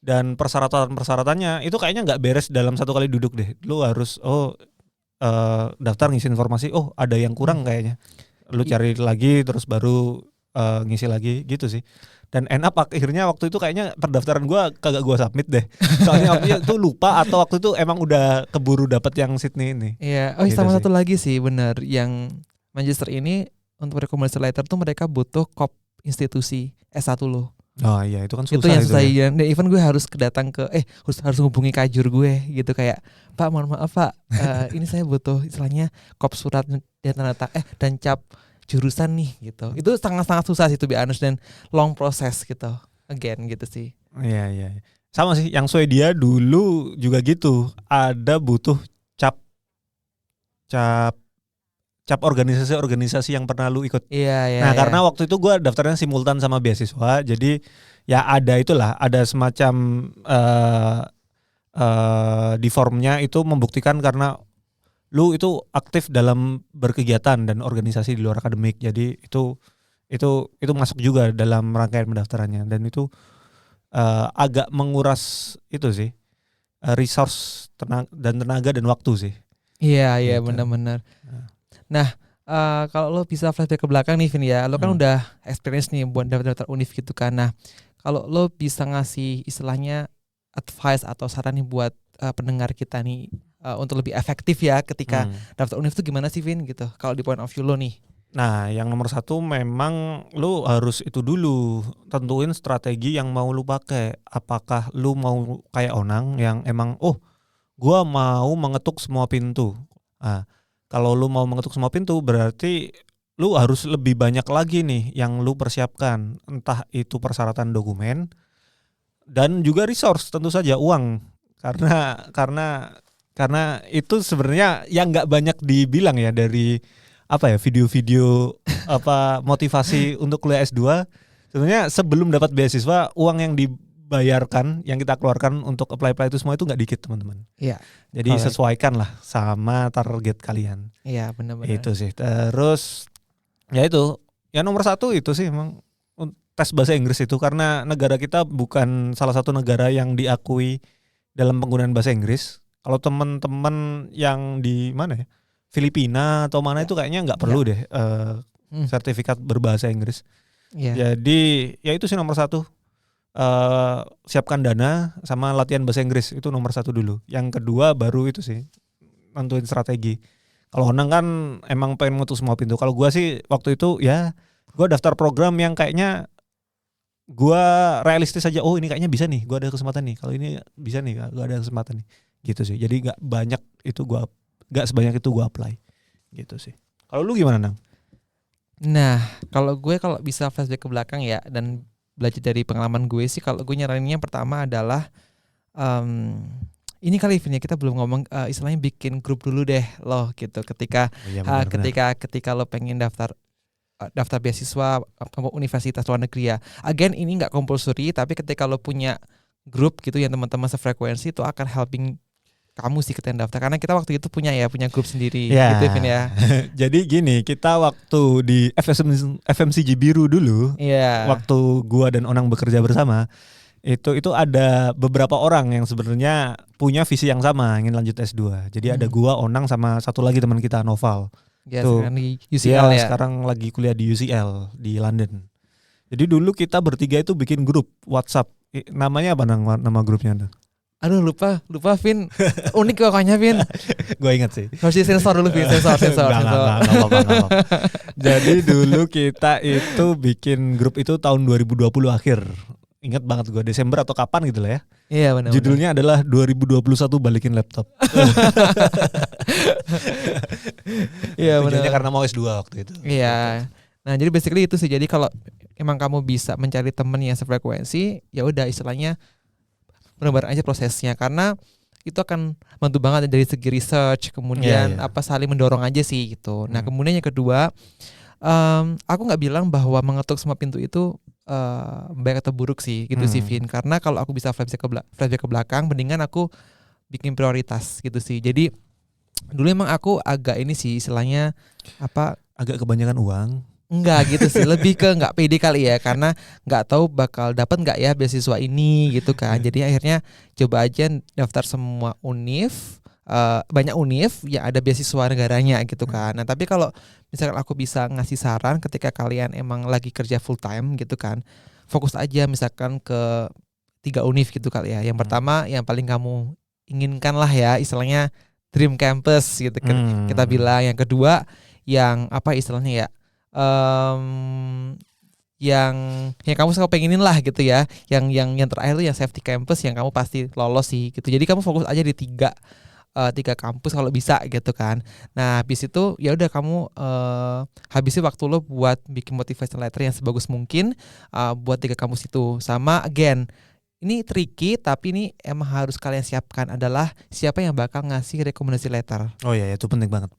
dan persyaratannya itu kayaknya nggak beres dalam 1 kali duduk deh. Lu harus daftar ngisi informasi, ada yang kurang kayaknya. Lu cari lagi terus baru ngisi lagi gitu sih. Dan akhirnya waktu itu kayaknya pendaftaran gue kagak gue submit deh. Soalnya waktu itu lupa atau waktu itu emang udah keburu dapat yang Sydney ini. Iya, gitu sama sih. Satu lagi sih benar yang Manchester ini untuk recommendation letter tuh mereka butuh kop institusi S1 lo. Oh iya itu kan susah. Itu yang susah ya. Dan even gue harus kedatang ke harus hubungi kajur gue gitu kayak Pak mohon maaf Pak ini saya butuh istilahnya kop surat dan cap jurusan nih gitu. Itu sangat-sangat susah sih to be honest dan long process gitu. Again gitu sih. Iya. Sama sih yang Swedia dulu juga gitu. Ada butuh cap organisasi yang pernah lu ikut. Iya. Nah, karena waktu itu gue daftarnya simultan sama beasiswa. Jadi ya ada semacam di formnya itu membuktikan karena lu itu aktif dalam berkegiatan dan organisasi di luar akademik. Jadi itu masuk juga dalam rangkaian pendaftarannya, dan itu agak menguras itu sih, resource tenaga dan waktu sih. Iya Gitu. benar-benar. Nah kalau lo bisa flashback ke belakang nih Vin ya, lo kan udah experience nih buat daftar univ gitu kan. Nah kalau lo bisa ngasih istilahnya advice atau saran nih buat pendengar kita nih untuk lebih efektif ya ketika daftar univ itu gimana sih Vin gitu? Kalau di point of view lo nih. Nah, yang nomor satu memang lu harus itu dulu, tentuin strategi yang mau lu pakai. Apakah lu mau kayak Onang yang emang gua mau mengetuk semua pintu. Nah, kalau lu mau mengetuk semua pintu berarti lu harus lebih banyak lagi nih yang lu persiapkan. Entah itu persyaratan dokumen dan juga resource, tentu saja uang. Karena itu sebenarnya yang nggak banyak dibilang ya dari video-video motivasi untuk kuliah S2. Sebenarnya sebelum dapat beasiswa, uang yang dibayarkan, yang kita keluarkan untuk apply itu semua itu nggak dikit teman-teman. Iya. Jadi sesuaikan lah sama target kalian. Iya benar-benar. Itu sih. Terus ya itu, ya nomor satu itu sih emang tes bahasa Inggris itu, karena negara kita bukan salah satu negara yang diakui dalam penggunaan bahasa Inggris. Kalau teman-teman yang di mana ya, Filipina atau mana itu kayaknya nggak perlu deh sertifikat berbahasa Inggris. Jadi ya itu sih nomor satu, siapkan dana sama latihan bahasa Inggris, itu nomor satu dulu. Yang kedua baru itu sih nentuin strategi. Kalau Onang kan emang pengen ngutus semua pintu. Kalau gua sih waktu itu ya gua daftar program yang kayaknya gua realistis aja. Oh ini kayaknya bisa nih, gua ada kesempatan nih. Kalau ini bisa nih, gua ada kesempatan nih. Gitu sih. Jadi nggak sebanyak itu gua apply. Gitu sih. Kalau lu gimana Nang? Nah kalau bisa flashback ke belakang ya dan belajar dari pengalaman gue sih, kalau gue nyaraninnya pertama adalah ini kali Vin ya, kita belum ngomong istilahnya bikin grup dulu deh loh gitu. Ketika ketika lo pengen daftar beasiswa universitas luar negeri ya. Again ini nggak compulsory, tapi ketika lo punya grup gitu yang teman-teman sefrekuensi, itu akan helping kamu sih ketika daftar, karena kita waktu itu punya grup sendiri gitu Vin ya. Jadi gini, kita waktu di FMCG Biru dulu, waktu gua dan Onang bekerja bersama, itu ada beberapa orang yang sebenarnya punya visi yang sama, ingin lanjut S2. Jadi ada gua, Onang, sama satu lagi teman kita, Noval. Sekarang di UCL ya. Sekarang lagi kuliah di UCL di London. Jadi dulu kita bertiga itu bikin grup WhatsApp. Namanya apa nama grupnya? Aduh lupa Vin. Unik pokoknya Vin. Gue ingat sih. Harus disensor dulu Vin, sensor. Nggak apa-apa. Jadi dulu kita itu bikin grup itu tahun 2020 akhir. Ingat banget gue, Desember atau kapan gitu lah ya. Iya benar. Judulnya adalah 2021 balikin laptop. Iya benar. Tujuannya karena mau S2 waktu itu. Iya. Nah jadi basically itu sih. Jadi kalau emang kamu bisa mencari temen yang sefrekuensi, ya udah istilahnya bareng-bareng aja prosesnya, karena itu akan bantu banget dari segi research, kemudian saling mendorong aja sih gitu. Nah kemudian yang kedua, aku nggak bilang bahwa mengetuk semua pintu itu baik atau buruk sih gitu sih Vin, karena kalau aku bisa flashback ke belakang, mendingan aku bikin prioritas gitu sih. Jadi dulu emang aku agak ini sih istilahnya agak kebanyakan uang. Enggak gitu sih, lebih ke nggak pede kali ya, karena nggak tahu bakal dapat nggak ya beasiswa ini gitu kan. Jadi akhirnya coba aja daftar semua univ, banyak univ yang ada beasiswa negaranya gitu kan. Nah tapi kalau misalkan aku bisa ngasih saran, ketika kalian emang lagi kerja full time gitu kan, fokus aja misalkan ke 3 univ gitu kali ya. Yang pertama yang paling kamu inginkan lah ya, istilahnya dream campus gitu kan kita bilang. Yang kedua yang istilahnya ya, yang kamu suka pengenin lah gitu ya. Yang terakhir tuh yang safety campus, yang kamu pasti lolos sih gitu. Jadi kamu fokus aja di tiga kampus kalau bisa gitu kan. Nah habis itu ya udah kamu habisin waktu lo buat bikin motivation letter yang sebagus mungkin buat 3 kampus itu. Sama again, ini tricky tapi ini emang harus kalian siapkan, adalah siapa yang bakal ngasih rekomendasi letter. Oh iya, itu penting banget.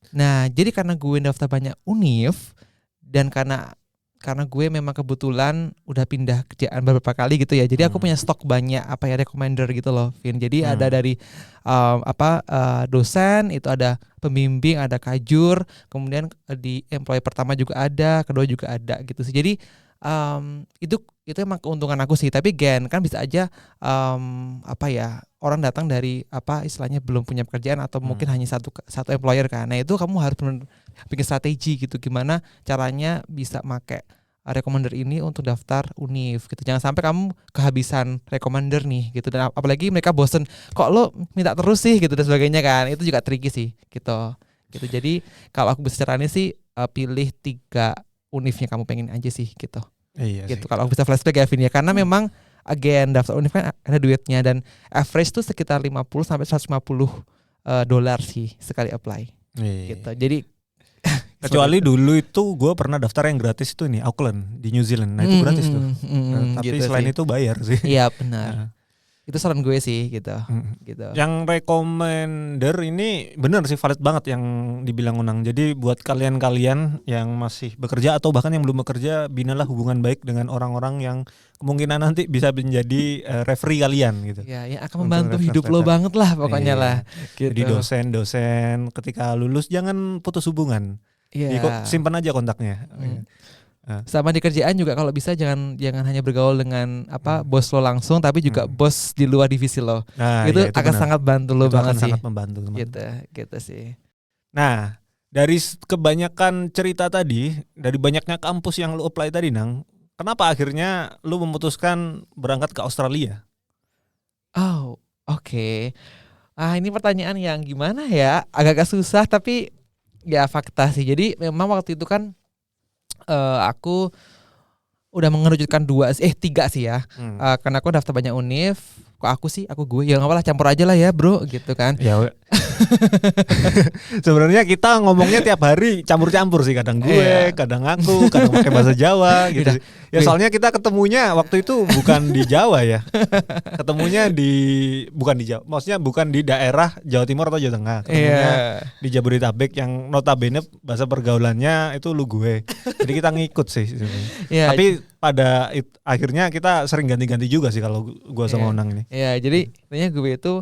Nah jadi karena gue daftar banyak univ, dan karena karena gue memang kebetulan udah pindah kerjaan beberapa kali gitu ya. Jadi aku punya stok banyak recommender gitu loh, Vin. Jadi ada dari dosen, itu ada pembimbing, ada kajur, kemudian di employee pertama juga ada, kedua juga ada gitu sih. Jadi itu emang keuntungan aku sih. Tapi kan bisa aja orang datang dari istilahnya belum punya pekerjaan atau mungkin hanya satu employer kan. Nah itu kamu harus bikin strategi gitu, gimana caranya bisa make recommender ini untuk daftar univ gitu. Jangan sampai kamu kehabisan recommender nih gitu, dan apalagi mereka bosen, kok lo minta terus sih gitu dan sebagainya kan. Itu juga tricky sih gitu. Jadi kalau aku bisa caranya sih pilih 3 univnya kamu pengen aja sih gitu. Iya gitu. sih. Kalau aku bisa flashback ya Vin ya, karena memang daftar univ kan ada duitnya, dan average tuh sekitar 50 sampai 150 dolar sih sekali apply. Gitu. Jadi kecuali dulu itu gue pernah daftar yang gratis itu nih, Auckland di New Zealand. Nah itu gratis tuh. Tapi gitu selain sih. itu bayar sih. Iya benar. Itu saran gue sih gitu. Gitu. Yang recommender ini bener sih, valid banget yang dibilang Unang. Jadi buat kalian-kalian yang masih bekerja atau bahkan yang belum bekerja, binalah hubungan baik dengan orang-orang yang kemungkinan nanti bisa menjadi referee kalian gitu. Ya, yang akan membantu hidup lo banget lah pokoknya lah. Gitu. Jadi dosen-dosen ketika lulus jangan putus hubungan. Iya. Simpan aja kontaknya. Sama di kerjaan juga kalau bisa jangan hanya bergaul dengan bos lo langsung, tapi juga bos di luar divisi lo. Nah, itu ya, akan benar. sangat bantu lo itu banget akan sih. Sangat membantu teman. Gitu sih. Nah, dari kebanyakan cerita tadi, dari banyaknya kampus yang lo apply tadi, Nang, kenapa akhirnya lo memutuskan berangkat ke Australia? Oh, oke. Ini pertanyaan yang gimana ya? Agak-agak susah tapi ya fakta sih. Jadi memang waktu itu kan aku udah mengerucutkan 3 sih ya. Karena aku daftar banyak univ. Kok aku gue ya nggak apa-apa lah, campur aja lah ya bro gitu kan. Ya sebenarnya kita ngomongnya tiap hari campur-campur sih, kadang gue, kadang aku, kadang pakai bahasa Jawa gitu. Ya soalnya kita ketemunya waktu itu bukan di Jawa ya. Ketemunya bukan di Jawa. Maksudnya bukan di daerah Jawa Timur atau Jawa Tengah. Ketemunya di Jabodetabek yang notabene bahasa pergaulannya itu lu gue. Jadi kita ngikut sih. Tapi pada akhirnya kita sering ganti-ganti juga sih kalau gue sama Unang ini. Iya, jadi intinya gue itu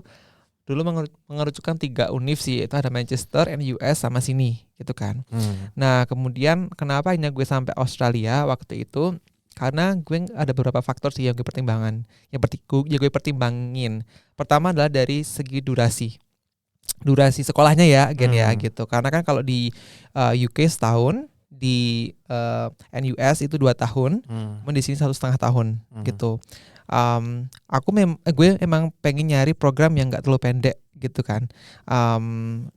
dulu mengerucutkan 3 univ sih, itu ada Manchester, NUS sama sini gitu kan. Nah kemudian kenapa akhirnya gue sampai Australia waktu itu, karena gue ada beberapa faktor sih yang gue gue pertimbangin. Pertama adalah dari segi durasi sekolahnya ya ya gitu. Karena kan kalau di UK setahun, di NUS itu 2 tahun, di sini 1,5 tahun gitu. Gue emang pengen nyari program yang nggak terlalu pendek gitu kan,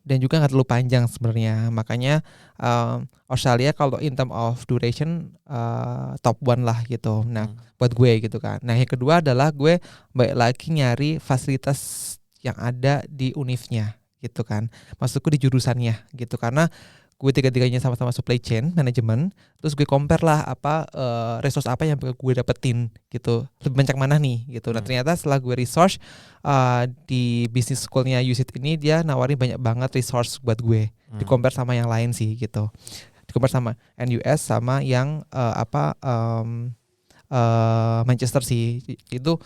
dan juga nggak terlalu panjang sebenarnya. Makanya Australia kalau in term of duration top 1 lah gitu. Nah buat gue gitu kan. Nah yang kedua adalah gue balik lagi nyari fasilitas yang ada di univnya gitu kan. Maksudku di jurusannya gitu, karena gue 3-tiganya sama-sama supply chain management, terus gue compare lah resource apa yang gue dapetin gitu, lebih banyak mana nih gitu. Nah ternyata setelah gue research di business schoolnya USIT ini, dia nawarin banyak banget resource buat gue di compare sama yang lain sih gitu, di compare sama NUS sama yang Manchester sih. Itu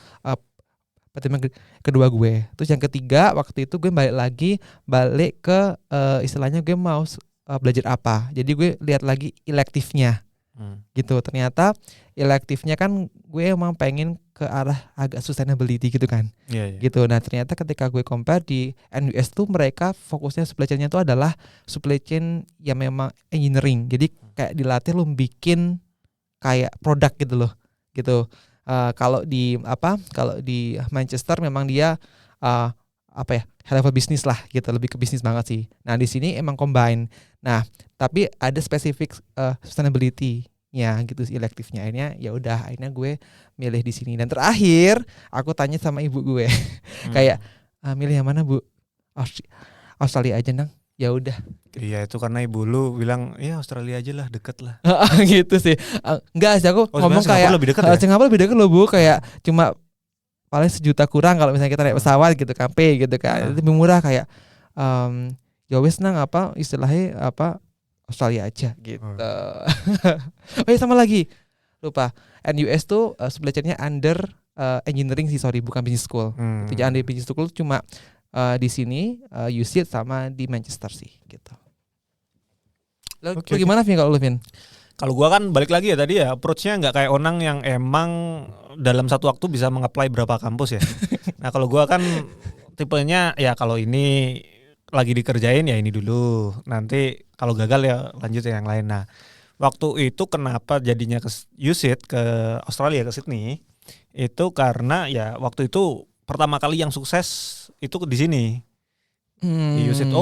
pertimbangan kedua gue. Terus yang ketiga waktu itu gue balik ke istilahnya gue mau belajar apa. Jadi gue lihat lagi elektifnya gitu. Ternyata elektifnya kan gue emang pengen ke arah agak sustainability gitu kan. Gitu. Nah ternyata ketika gue compare di NUS tuh, mereka fokusnya supply chain-nya tuh adalah supply chain yang memang engineering. Jadi kayak dilatih lo bikin kayak produk gitu loh gitu. Kalau di Manchester memang dia high level bisnis lah gitu, lebih ke bisnis banget sih. Nah di sini emang combine. Nah tapi ada spesifik sustainability-nya gitu sih elektifnya. Akhirnya gue milih di sini. Dan terakhir aku tanya sama ibu gue kayak milih yang mana bu? Australia aja Nang. Ya udah. Iya itu karena ibu lu bilang ya Australia aja lah, deket lah. Gitu sih. Enggak sih, aku ngomong kayak Singapura lebih deket loh bu, kayak cuma paling 1 juta kurang kalau misalnya kita naik pesawat gitu kan, gitu kan. Itu lebih murah kayak ya wes Nang istilahnya Australia aja gitu. Oh ya sama lagi, lupa. NUS tuh supply chainnya under engineering sih, sorry, bukan business school. Itu jangan di business school, cuma di sini UC sama di Manchester sih gitu. Lo gimana Vin kalau lu Vin? Kalau gua kan balik lagi ya tadi ya, approach-nya nggak kayak Onang yang emang dalam satu waktu bisa mengapply berapa kampus ya. Nah kalau gua kan tipenya ya kalau ini lagi dikerjain ya ini dulu, nanti kalau gagal ya lanjut yang lain. Nah waktu itu kenapa jadinya ke USIT, ke Australia, ke Sydney, itu karena ya waktu itu pertama kali yang sukses itu di sini di USIT.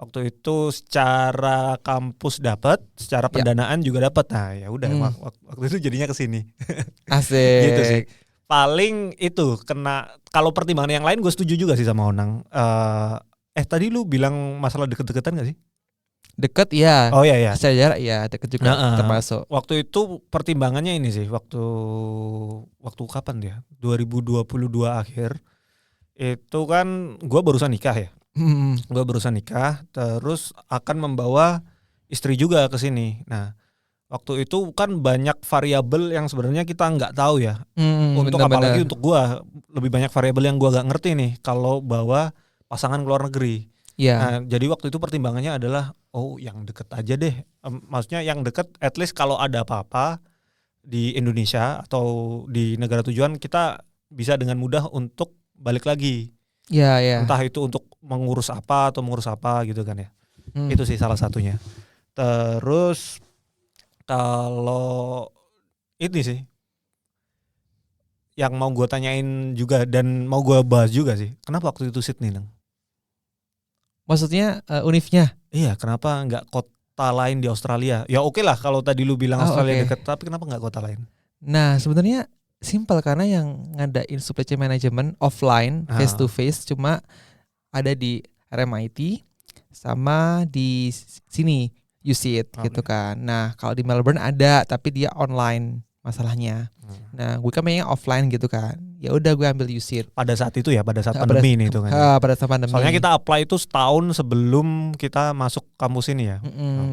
Waktu itu secara kampus dapat, secara pendanaan juga dapat. Nah, ya udah waktu itu jadinya ke sini. Asik. Gitu sih. Paling itu kena, kalau pertimbangan yang lain gue setuju juga sih sama Onang. Tadi lu bilang masalah deket-deketan gak sih? Deket ya. Oh iya. Secara jarak ya deket juga termasuk. Waktu itu pertimbangannya ini sih, waktu kapan dia? 2022 akhir. Itu kan gue barusan nikah ya. Gue barusan nikah, terus akan membawa istri juga ke sini. Nah, waktu itu kan banyak variabel yang sebenarnya kita nggak tahu ya. Untuk bener-bener. Apalagi untuk gue, lebih banyak variabel yang gue nggak ngerti nih kalau bawa pasangan ke luar negeri. Nah, jadi waktu itu pertimbangannya adalah, yang deket aja deh. Maksudnya yang deket, at least kalau ada apa-apa di Indonesia atau di negara tujuan, kita bisa dengan mudah untuk balik lagi. Entah itu untuk mengurus apa gitu kan ya. Itu sih salah satunya. Terus kalau ini sih yang mau gue tanyain juga dan mau gue bahas juga sih, kenapa waktu itu Sydney Nang? Maksudnya univnya? Iya, kenapa nggak kota lain di Australia? Ya oke lah kalau tadi lu bilang Australia dekat, tapi kenapa nggak kota lain? Nah sebenarnya simple, karena yang ngadain supply chain management offline face to face cuma ada di RMIT sama di sini USIT gitu kan. Nah kalau di Melbourne ada, tapi dia online masalahnya. Nah gue kan pengen offline gitu kan. Ya udah gue ambil USIT. Pada saat itu ya, pada saat pandemi nih itu kan. Pada saat pandemi. Soalnya kita apply itu setahun sebelum kita masuk kampus ini ya.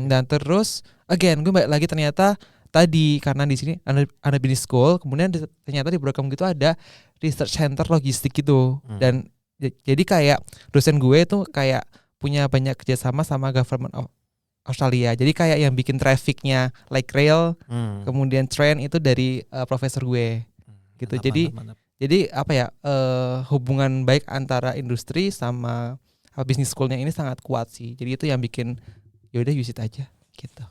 Dan terus again gue balik lagi, ternyata tadi karena di sini ada business school, kemudian ternyata di program gitu ada research center logistik gitu. Dan jadi kayak dosen gue itu kayak punya banyak kerjasama sama government of Australia. Jadi kayak yang bikin trafficnya like rail, kemudian train itu dari profesor gue gitu. Mantap. Jadi apa ya, hubungan baik antara industri sama business schoolnya ini sangat kuat sih. Jadi itu yang bikin yaudah use it aja gitu.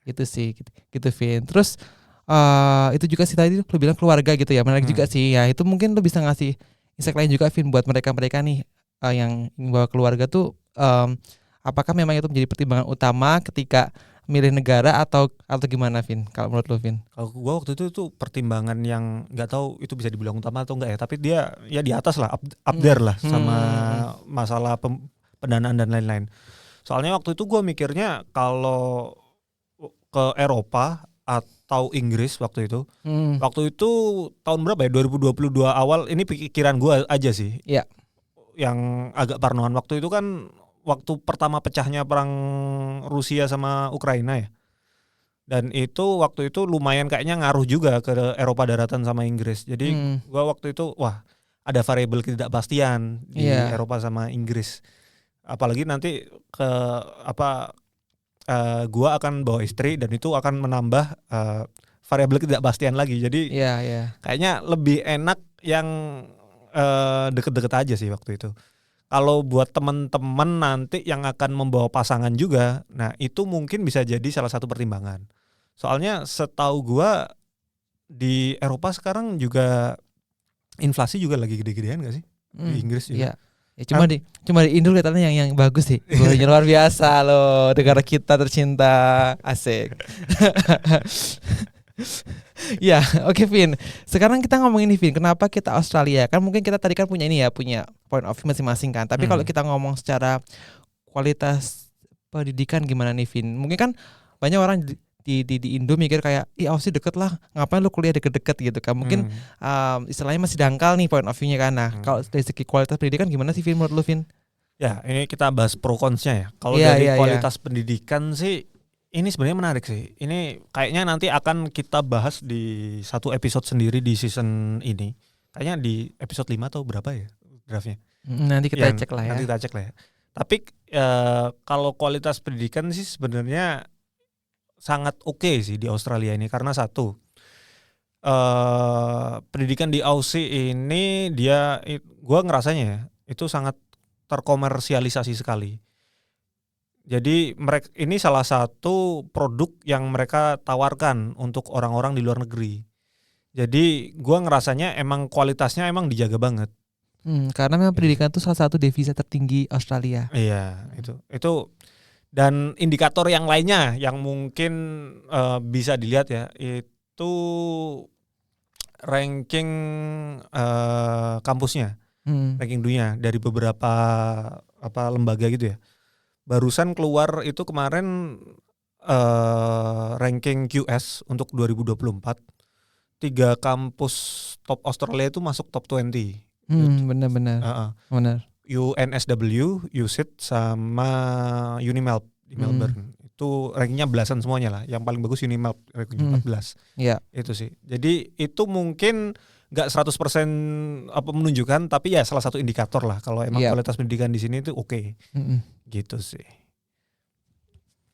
Gitu sih gitu Vin. Terus itu juga sih tadi lu bilang keluarga gitu ya, menarik juga sih ya. Itu mungkin lu bisa ngasih insight lain juga Vin buat mereka nih yang bawa keluarga tuh, apakah memang itu menjadi pertimbangan utama ketika milih negara atau gimana Vin kalau menurut lu Vin? Kalau gua waktu itu tuh pertimbangan yang nggak tahu itu bisa dibilang utama atau enggak ya, tapi dia ya di atas lah, up there lah sama masalah pendanaan dan lain-lain. Soalnya waktu itu gua mikirnya kalau ke Eropa atau Inggris waktu itu. Waktu itu tahun berapa ya? 2022 awal, ini pikiran gue aja sih. Iya. Yang agak parnoan waktu itu kan waktu pertama pecahnya perang Rusia sama Ukraina ya. Dan itu waktu itu lumayan kayaknya ngaruh juga ke Eropa daratan sama Inggris. Jadi gue waktu itu ada variabel ketidakpastian di Eropa sama Inggris. Apalagi nanti ke gua akan bawa istri dan itu akan menambah variabel ketidakpastian lagi. Jadi kayaknya lebih enak yang deket-deket aja sih waktu itu. Kalau buat teman-teman nanti yang akan membawa pasangan juga, nah itu mungkin bisa jadi salah satu pertimbangan. Soalnya setahu gua di Eropa sekarang juga inflasi juga lagi gede-gedean gak sih? Di Inggris juga. Ya, cuma di Indo kelihatannya yang bagus sih. Luar biasa loh, negara kita tercinta. Asik. Ya, oke Vin. Sekarang kita ngomongin nih Vin, kenapa kita Australia? Kan mungkin kita tadi kan punya point of view masing-masing kan. Tapi kalau kita ngomong secara kualitas pendidikan gimana nih Vin? Mungkin kan banyak orang di Indo mikir kayak, Aussie deket lah, ngapain lu kuliah deket-deket gitu kan. Mungkin istilahnya masih dangkal nih point of view-nya kan. Nah, kalau dari segi kualitas pendidikan gimana sih Vin menurut lu Vin? Ya, ini kita bahas pro cons-nya ya. Kalau dari kualitas pendidikan sih ini sebenarnya menarik sih. Ini kayaknya nanti akan kita bahas di satu episode sendiri di season ini. Kayaknya di episode 5 atau berapa ya draftnya. Nanti kita cek lah ya. Nanti kita cek lah ya. Tapi kalau kualitas pendidikan sih sebenarnya sangat oke sih di Australia ini. Karena satu, pendidikan di Aussie ini gue ngerasanya ya, itu sangat terkomersialisasi sekali. Jadi mereka ini salah satu produk yang mereka tawarkan untuk orang-orang di luar negeri. Jadi gua ngerasanya emang kualitasnya emang dijaga banget. Karena memang pendidikan itu salah satu devisa tertinggi Australia. Iya, itu dan indikator yang lainnya yang mungkin bisa dilihat ya, itu ranking kampusnya, ranking dunia dari beberapa lembaga gitu ya. Barusan keluar itu kemarin ranking QS untuk 2024. 3 kampus top Australia itu masuk top 20. Benar. Benar. UNSW, USyd sama Unimelb di Melbourne. Itu rankingnya belasan semuanya lah. Yang paling bagus Unimelb rankingnya 14. Iya. Itu sih. Jadi itu mungkin nggak 100% menunjukkan, tapi ya salah satu indikator lah kalau emang kualitas pendidikan di sini itu oke. Gitu sih.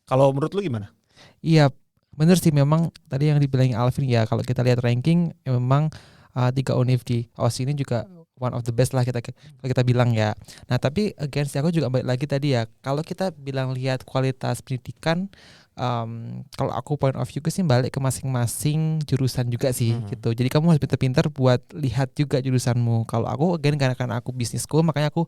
Kalau menurut lu gimana? Iya, bener sih, memang tadi yang dibilangin Alvin ya, kalau kita lihat ranking memang 3 univ di Aussie ini juga one of the best lah kalau kita bilang ya. Nah tapi again aku juga balik lagi tadi ya, kalau kita bilang lihat kualitas pendidikan, kalau aku point of view sih balik ke masing-masing jurusan juga sih gitu. Jadi kamu harus pintar-pintar buat lihat juga jurusanmu. Kalau aku again karena aku business school, makanya aku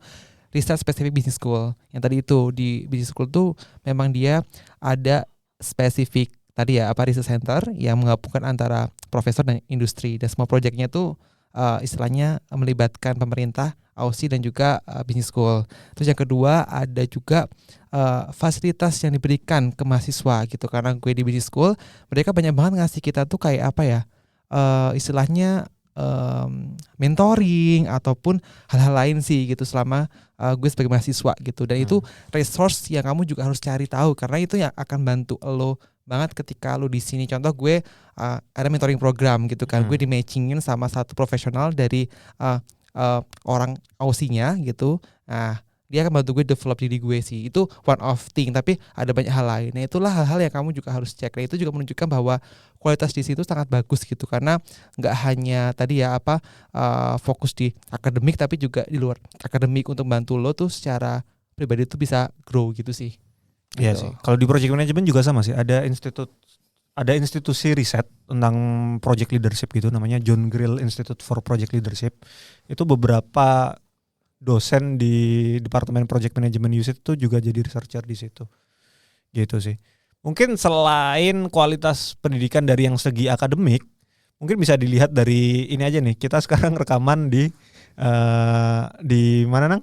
riset spesifik business school. Yang tadi itu di business school tuh memang dia ada spesifik tadi ya research center yang menggabungkan antara profesor dan industri, dan semua proyeknya tuh istilahnya melibatkan pemerintah, Aussie dan juga business school. Terus yang kedua ada juga fasilitas yang diberikan ke mahasiswa gitu, karena gue di business school mereka banyak banget ngasih kita tuh kayak istilahnya mentoring ataupun hal-hal lain sih gitu selama gue sebagai mahasiswa gitu. Dan itu resource yang kamu juga harus cari tahu, karena itu yang akan bantu lo banget ketika lo di sini. Contoh gue ada mentoring program gitu kan, gue di matchingin sama satu profesional dari orang Aussie-nya gitu. Nah dia akan bantu gue develop diri gue sih. Itu one of thing, tapi ada banyak hal lain. Nah itulah hal-hal yang kamu juga harus cek. Nah itu juga menunjukkan bahwa kualitas di situ sangat bagus gitu, karena nggak hanya tadi ya fokus di akademik, tapi juga di luar akademik untuk bantu lo tuh secara pribadi tuh bisa grow gitu sih. Iya sih. Kalau di project management juga sama sih. Ada institusi riset tentang project leadership gitu, namanya John Grill Institute for Project Leadership. Itu beberapa dosen di Departemen Project Management USyd itu juga jadi researcher di situ. Gitu sih. Mungkin selain kualitas pendidikan dari yang segi akademik, mungkin bisa dilihat dari ini aja nih. Kita sekarang rekaman di mana Nang?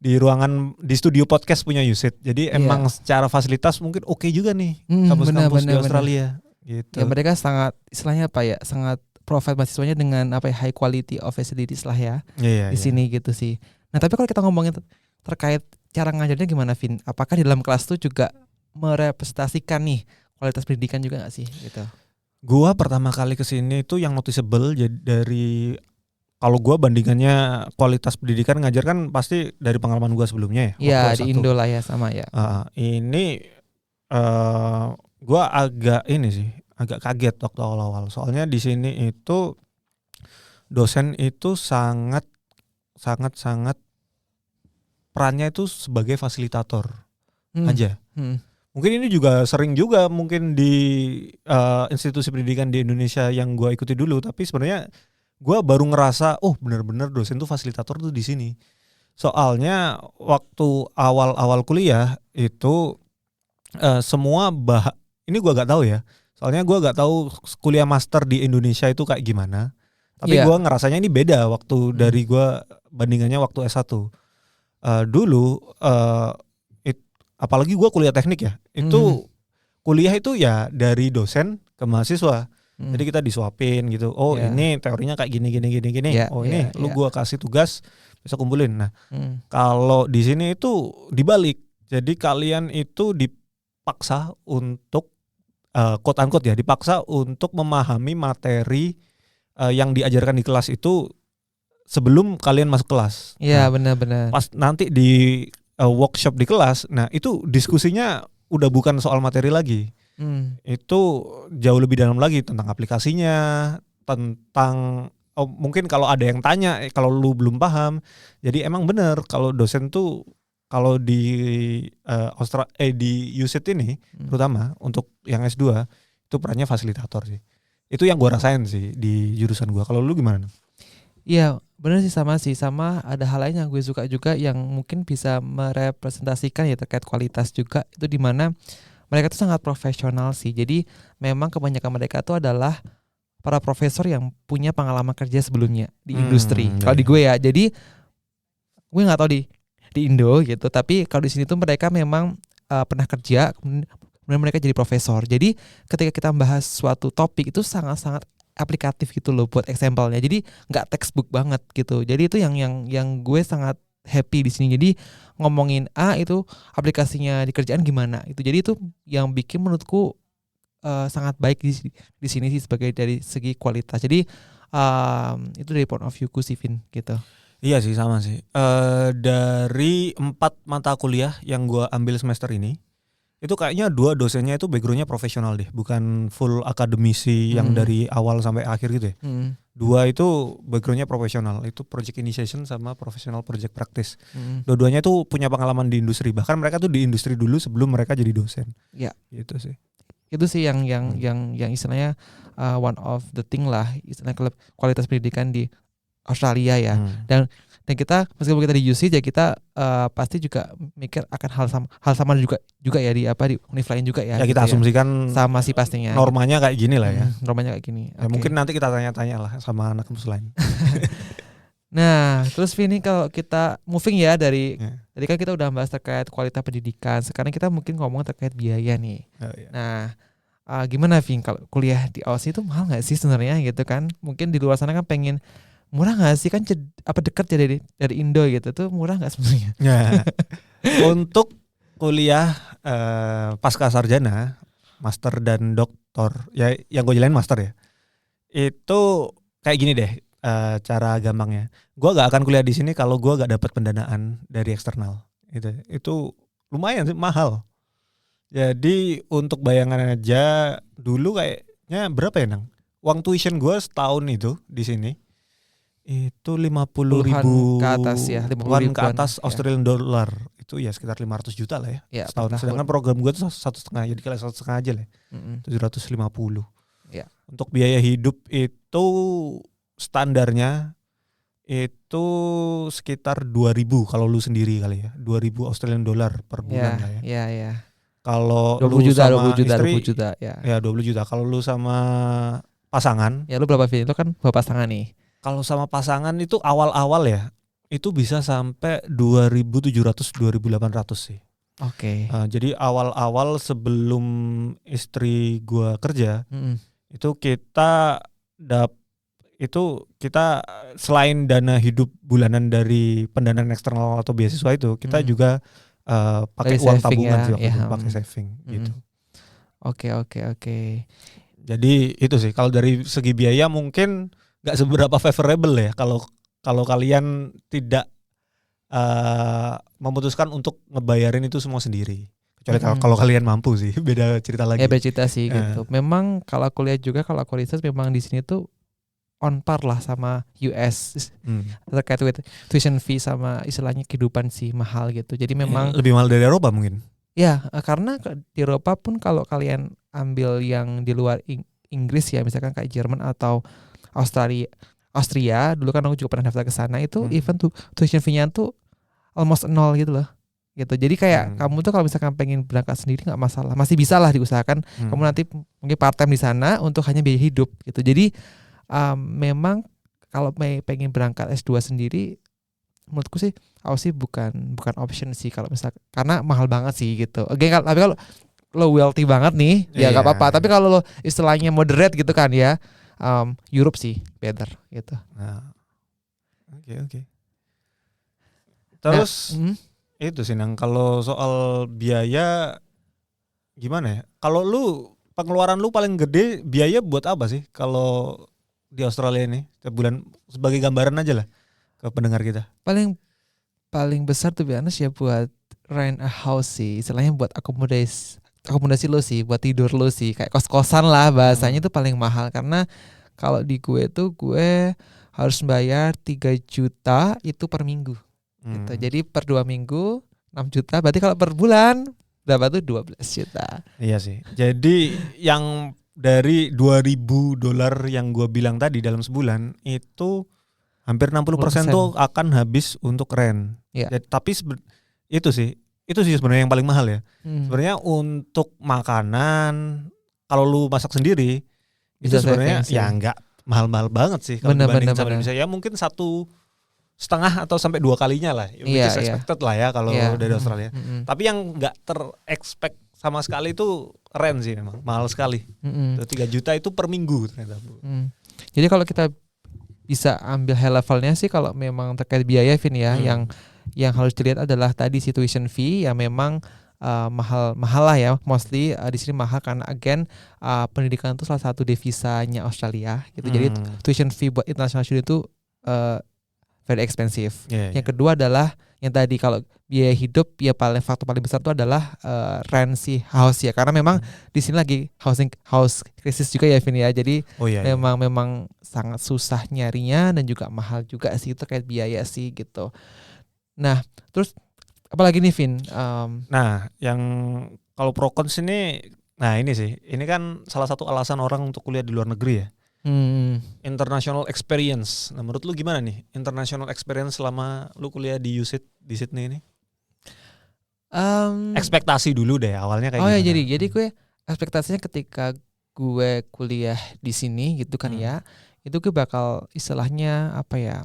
Di ruangan di studio podcast punya USyd. Jadi emang secara fasilitas mungkin oke juga nih kampus-kampus di Australia. Gitu. Ya mereka sangat istilahnya sangat provide mahasiswanya dengan high quality of facilities lah ya di sini gitu sih. Nah tapi kalau kita ngomongin terkait cara ngajarnya gimana, Vin? Apakah di dalam kelas tuh juga merepresentasikan nih kualitas pendidikan juga nggak sih gitu? Gua pertama kali kesini itu yang noticeable dari kalau gua bandingannya kualitas pendidikan ngajar kan pasti dari pengalaman gua sebelumnya ya. Iya di Indo lah ya sama ya. Ini gua agak kaget waktu awal-awal. Soalnya di sini itu dosen itu sangat perannya itu sebagai fasilitator aja. Mungkin ini juga sering juga mungkin di institusi pendidikan di Indonesia yang gua ikuti dulu, tapi sebenarnya gua baru ngerasa benar-benar dosen tuh fasilitator tuh di sini. Soalnya waktu awal-awal kuliah itu semua ini gua gak tahu ya. Soalnya gue gak tahu kuliah master di Indonesia itu kayak gimana. Tapi gue ngerasanya ini beda waktu dari gue bandingannya waktu S1. Dulu, apalagi gue kuliah teknik ya. Itu kuliah itu ya dari dosen ke mahasiswa. Jadi kita disuapin gitu. Ini teorinya kayak gini. Ini lu gue kasih tugas, bisa kumpulin. Nah kalau di sini itu dibalik. Jadi kalian itu dipaksa untuk quote unquote ya, dipaksa untuk memahami materi yang diajarkan di kelas itu sebelum kalian masuk kelas. Iya, Nah, benar-benar. pas nanti di workshop di kelas, nah itu diskusinya udah bukan soal materi lagi. Itu jauh lebih dalam lagi tentang aplikasinya, tentang mungkin kalau ada yang tanya kalau lu belum paham. Jadi emang bener kalau dosen tuh kalau di di USIT ini terutama untuk yang S2 itu perannya fasilitator sih. Itu yang gua rasain sih di jurusan gua. Kalau lu gimana? Iya, benar sih, sama ada hal lain yang gue suka juga yang mungkin bisa merepresentasikan ya terkait kualitas juga, itu di mana mereka tuh sangat profesional sih. Jadi memang kebanyakan mereka tuh adalah para profesor yang punya pengalaman kerja sebelumnya di industri. Kalau di gue ya, jadi gue nggak tahu di Indo gitu, tapi kalau di sini tuh mereka memang pernah kerja, kemudian mereka jadi profesor. Jadi ketika kita membahas suatu topik itu sangat-sangat aplikatif gitu loh buat example-nya. Jadi nggak textbook banget gitu. Jadi itu yang gue sangat happy di sini. Jadi ngomongin itu aplikasinya di kerjaan gimana itu. Jadi itu yang bikin menurutku sangat baik di sini sih sebagai dari segi kualitas. Jadi itu dari point of view ku sih, Vin, gitu. Iya sih, sama sih. Dari 4 mata kuliah yang gue ambil semester ini, itu kayaknya 2 dosennya itu backgroundnya profesional deh, bukan full akademisi yang dari awal sampai akhir gitu ya. 2 itu backgroundnya profesional, itu project initiation sama professional project practice. Dua-duanya itu punya pengalaman di industri, bahkan mereka tuh di industri dulu sebelum mereka jadi dosen. Ya, gitu sih. Itu sih yang istilahnya one of the thing lah, istilahnya kualitas pendidikan di Australia ya. Dan kita meskipun kita di UC ya kita pasti juga mikir akan hal sama juga ya di univ lain juga ya. Ya gitu kita asumsikan sama sih pastinya. Normanya kayak gini lah ya. Normanya kayak gini. Ya, mungkin nanti kita tanya-tanya lah sama anak kampus lain. Nah, terus Vini, kalau kita moving ya dari tadi kan kita udah bahas terkait kualitas pendidikan. Sekarang kita mungkin ngomong terkait biaya nih. Nah, gimana Vin, kalau kuliah di Aussie itu mahal nggak sih sebenarnya gitu kan? Mungkin di luar sana kan pengen murah nggak sih, kan dekat ya dari Indo gitu, tuh murah nggak sebenarnya? Ya. Untuk kuliah pasca sarjana, master dan doktor, ya yang gue jalanin master ya, itu kayak gini deh cara gampangnya. Gue gak akan kuliah di sini kalau gue gak dapat pendanaan dari eksternal. Itu lumayan sih, mahal. Jadi untuk bayangan aja dulu kayaknya berapa ya Nang? Uang tuition gue setahun itu di sini itu 50.000 ke atas ya, 50.000 ke atas Australian dollar, itu ya sekitar 500 juta lah ya setahun. Sedangkan program gue tuh 1,5, jadi kalau 1,5 aja lah, 750. Ya. Untuk biaya hidup itu standarnya itu sekitar 2.000 kalau lu sendiri kali ya, 2.000 Australian dollar per bulan lah ya. Iya. Kalau lu sama 20 istri, juta ya. Ya 20 juta. Kalau lu sama pasangan, ya lu berapa Vin? Lu kan bawa pasangan nih. Kalau sama pasangan itu awal-awal ya, itu bisa sampai 2.700 2.800 sih. Oke. Jadi awal-awal sebelum istri gua kerja, itu kita selain dana hidup bulanan dari pendanaan eksternal atau beasiswa itu, kita juga pakai uang tabungan sih, pakai saving gitu. Oke. Jadi itu sih, kalau dari segi biaya mungkin nggak seberapa favorable ya kalau kalian tidak memutuskan untuk ngebayarin itu semua sendiri. Kecuali kalau kalian mampu sih, beda cerita lagi. Ya beda cerita sih gitu. Memang kalau aku lihat juga, kalau aku riset memang di sini tuh on par lah sama US terkait with tuition fee sama istilahnya kehidupan sih mahal gitu. Jadi memang lebih mahal dari Eropa mungkin. Ya, karena di Eropa pun kalau kalian ambil yang di luar Inggris ya, misalkan kayak Jerman atau Austria, dulu kan aku juga pernah daftar ke sana, itu even tuition fee-nya tuh almost 0 gitu loh. Gitu. Jadi kayak kamu tuh kalau misalkan pengen berangkat sendiri nggak masalah, masih bisa lah diusahakan. Kamu nanti mungkin part time di sana untuk hanya biaya hidup gitu. Jadi memang kalau pengen berangkat S2 sendiri, menurutku sih Aussie bukan option sih kalau misalkan, karena mahal banget sih gitu. Tapi kalau lo wealthy banget nih, ya nggak apa-apa. Tapi kalau lo istilahnya moderate gitu kan ya, Europe sih better gitu. Oke. Terus itu sih Nang, kalau soal biaya gimana ya? Kalau lu pengeluaran lu paling gede biaya buat apa sih kalau di Australia ini tiap bulan, sebagai gambaran aja lah ke pendengar kita. Paling besar tuh biasanya ya buat rent a house sih, istilahnya buat akomodasi lo sih, buat tidur lo sih, kayak kos-kosan lah bahasanya itu paling mahal. Karena kalau di gue tuh gue harus bayar 3 juta itu per minggu gitu. Jadi per 2 minggu 6 juta, berarti kalau per bulan berapa tuh 12 juta. Iya sih. Jadi yang dari $2,000 yang gue bilang tadi dalam sebulan itu hampir 60% tuh akan habis untuk rent. Ya. Jadi, tapi itu sih sebenarnya yang paling mahal ya. Sebenarnya untuk makanan kalau lu masak sendiri itu sebenarnya ya nggak mahal-mahal banget sih kalau dibanding sama Indonesia. Ya mungkin 1,5 atau sampai 2 kalinya lah. Which is expected lah ya kalau dari Australia. Tapi yang nggak ter-expect sama sekali itu rent sih, memang mahal sekali. 3 juta itu per minggu ternyata. Jadi kalau kita bisa ambil high levelnya sih, kalau memang terkait biaya Vin ya, yang harus dilihat adalah tadi si tuition fee yang memang mahal lah ya, mostly di sini mahal karena again pendidikan itu salah satu devisanya Australia gitu. Jadi tuition fee buat international student itu very expensive. Yang kedua adalah yang tadi kalau biaya hidup ya faktor paling besar itu adalah rent si house ya, karena memang di sini lagi house krisis juga ya Vin ya. Jadi memang sangat susah nyarinya dan juga mahal juga sih terkait biaya sih gitu. Nah, terus apalagi nih Vin? Nah, yang kalau pro cons ini, nah ini sih, ini kan salah satu alasan orang untuk kuliah di luar negeri ya. International experience. Nah, menurut lu gimana nih international experience selama lu kuliah di USyd di Sydney ini? Ekspektasi dulu deh awalnya kayak gimana? Jadi gue ekspektasinya ketika gue kuliah di sini gitu kan ya, itu gue bakal istilahnya apa ya,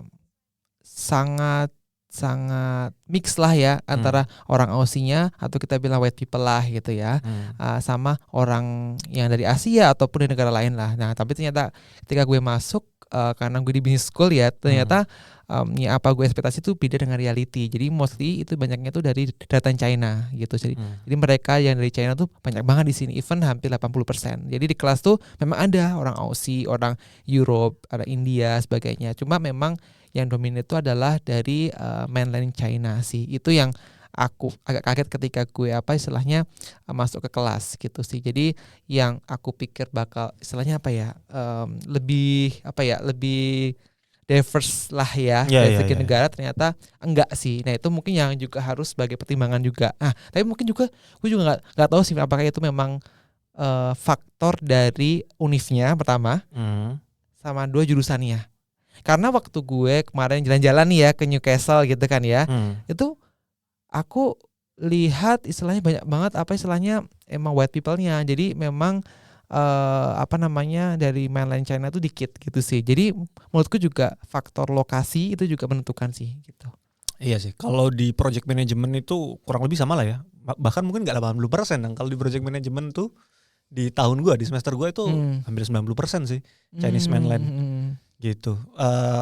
sangat mix lah ya antara orang Aussie-nya atau kita bilang white people lah gitu ya, sama orang yang dari Asia ataupun di negara lain lah. Nah tapi ternyata ketika gue masuk karena gue di business school ya, ternyata ya apa gue ekspektasi itu beda dengan reality. Jadi mostly itu banyaknya tuh dari datang China gitu. Jadi mereka yang dari China tuh banyak banget di sini, even hampir 80%. Jadi di kelas tuh memang ada orang Aussie, orang Europe, ada India sebagainya. Cuma memang yang dominan itu adalah dari mainland China sih. Itu yang aku agak kaget ketika gue istilahnya masuk ke kelas gitu sih. Jadi yang aku pikir bakal istilahnya lebih diverse lah ya dari segi negara, ternyata enggak sih. Nah itu mungkin yang juga harus sebagai pertimbangan juga. Tapi mungkin juga gue juga nggak tahu sih apakah itu memang faktor dari univnya pertama, sama 2 jurusannya. Karena waktu gue kemarin jalan-jalan nih ya ke Newcastle gitu kan ya, itu aku lihat istilahnya banyak banget istilahnya emang white people-nya. Jadi memang dari mainland China itu dikit gitu sih. Jadi menurutku juga faktor lokasi itu juga menentukan sih gitu. Iya sih, kalau di project management itu kurang lebih sama lah ya. Bahkan mungkin nggak 80% kalau di project management tuh di tahun gue, di semester gue itu hampir 90% sih Chinese mainland gitu.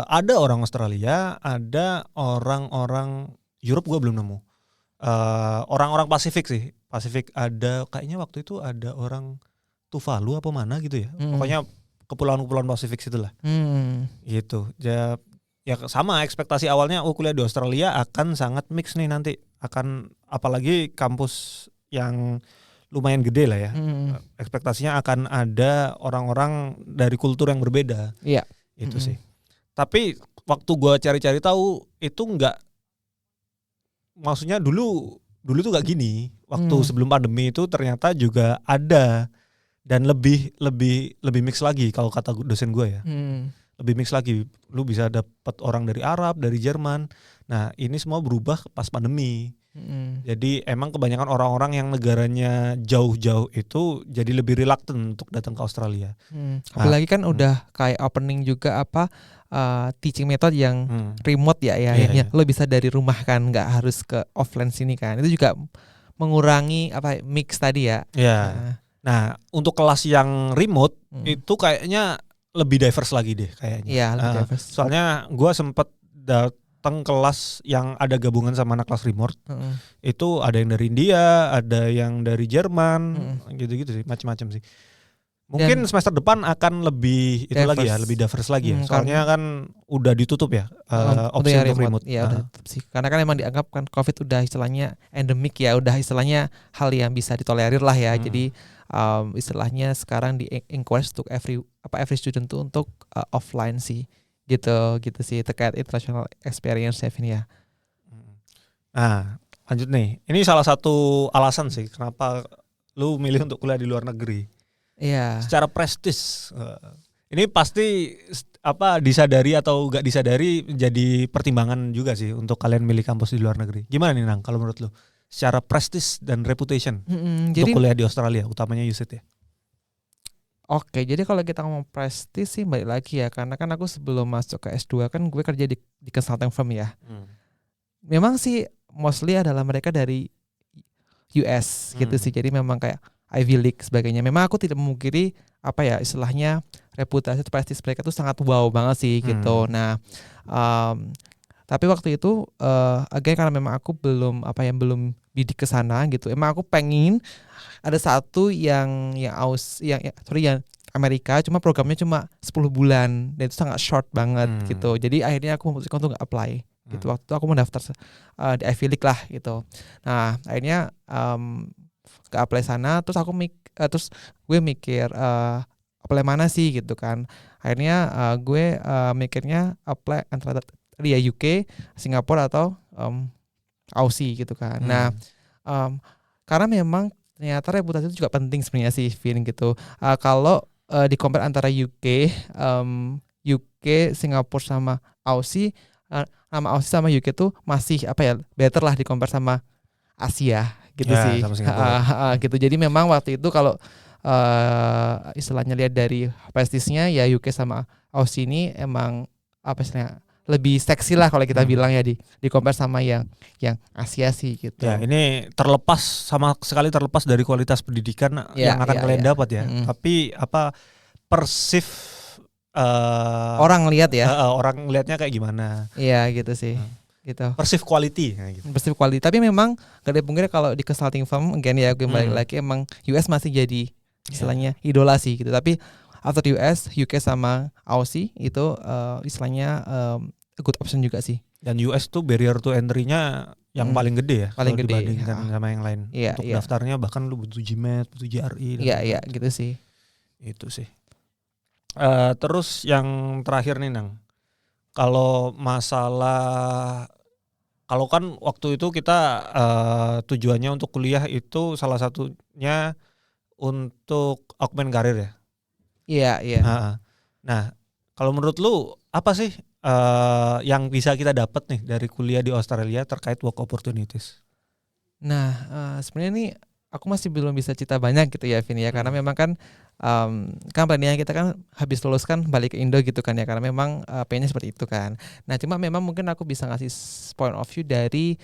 Ada orang Australia, ada orang-orang Europe gue belum nemu. Orang-orang Pasifik sih, Pasifik ada kayaknya waktu itu ada orang Tuvalu apa mana gitu ya. Pokoknya kepulauan-kepulauan Pasifik situlah. Gitu. Ya sama ekspektasi awalnya kuliah di Australia akan sangat mix nih nanti. Akan apalagi kampus yang lumayan gede lah ya. Ekspektasinya akan ada orang-orang dari kultur yang berbeda. Iya. Itu sih. Tapi waktu gue cari-cari tahu itu enggak, maksudnya dulu tuh gak gini. Waktu sebelum pandemi itu ternyata juga ada dan lebih mix lagi kalau kata dosen gue ya. Lebih mix lagi. Lu bisa dapat orang dari Arab, dari Jerman. Nah, ini semua berubah pas pandemi. Jadi emang kebanyakan orang-orang yang negaranya jauh-jauh itu jadi lebih reluctant untuk datang ke Australia. Apalagi kan udah kayak opening juga teaching method yang remote ya. Lo bisa dari rumah kan, nggak harus ke offline sini kan. Itu juga mengurangi mix tadi ya. Nah, untuk kelas yang remote itu kayaknya lebih diverse lagi deh kayaknya. Iya, lebih diverse. Soalnya gue sempet datang kelas yang ada gabungan sama anak kelas remote. Itu ada yang dari India, ada yang dari Jerman, gitu-gitu sih, macam-macam sih. Mungkin semester depan akan lebih itu lagi ya, lebih diverse lagi ya. Soalnya kan udah ditutup ya opsi untuk remote. Ya udah tutup sih. Karena kan emang dianggap kan COVID udah istilahnya endemik ya, udah istilahnya hal yang bisa ditolerir lah ya. Jadi istilahnya sekarang di encourage untuk every student tuh untuk offline sih. Gitu sih terkait international experience Evin ya. Nah, lanjut nih. Ini salah satu alasan sih kenapa lu milih untuk kuliah di luar negeri. Iya. Secara prestis. Ini pasti disadari atau gak disadari jadi pertimbangan juga sih untuk kalian milih kampus di luar negeri. Gimana nih Nang kalau menurut lu? Secara prestis dan reputation untuk kuliah di Australia, utamanya USyd ya. Oke, jadi kalau kita ngomong prestis sih balik lagi ya, karena kan aku sebelum masuk ke S2 kan gue kerja di consulting firm ya. Memang sih mostly adalah mereka dari US gitu sih, jadi memang kayak Ivy League sebagainya. Memang aku tidak memungkiri istilahnya reputasi atau prestis mereka tuh sangat wow banget sih gitu. Nah, tapi waktu itu again karena memang aku belum bidik ke sana gitu. Emang aku pengen ada satu yang Amerika, cuma programnya cuma 10 bulan dan itu sangat short banget gitu. Jadi akhirnya aku memutuskan untuk nggak apply gitu. Waktu itu aku mendaftar di Ivy League lah gitu. Nah akhirnya nggak apply sana, terus gue mikir apply mana sih gitu kan. Akhirnya gue mikirnya apply antara ya UK, Singapura atau Aussie gitu kan. Nah karena memang ternyata reputasi itu juga penting sebenarnya sih Vin gitu. Kalau di compare antara UK, Singapura sama Aussie, nama Aussie sama UK tuh masih better lah di compare sama Asia gitu sih. Gitu. Jadi memang waktu itu kalau istilahnya lihat dari prestisnya ya UK sama Aussie ini emang istilahnya lebih seksi lah kalau kita bilang ya di compare sama yang Asia sih gitu. Ya, ini sama sekali terlepas dari kualitas pendidikan yang akan kalian dapat ya. Tapi persif orang lihat ya. Orang lihatnya kayak gimana? Iya gitu sih. Gitu. Persif quality gitu. Persif quality. Tapi memang gak ada pungkiri kalau di consulting firm again ya gue balik lagi emang US masih jadi istilahnya idola sih gitu. Tapi after US, UK sama Aussie itu istilahnya a good option juga sih. Dan US tuh barrier to entry-nya yang paling gede ya, paling gede dibandingkan sama yang lain. Untuk daftarnya bahkan lu butuh GMAT, butuh GRE. Iya gitu sih. Itu sih. Terus yang terakhir nih Nang, kalau kan waktu itu kita tujuannya untuk kuliah itu salah satunya untuk augment karir ya. Iya. Nah, kalau menurut lu apa sih yang bisa kita dapat nih dari kuliah di Australia terkait work opportunities? Nah, sebenarnya nih aku masih belum bisa cerita banyak gitu ya Vin ya, karena memang kan plannya kita kan habis lulus kan balik ke Indo gitu kan ya, karena memang pengennya seperti itu kan. Nah, cuma memang mungkin aku bisa ngasih point of view dari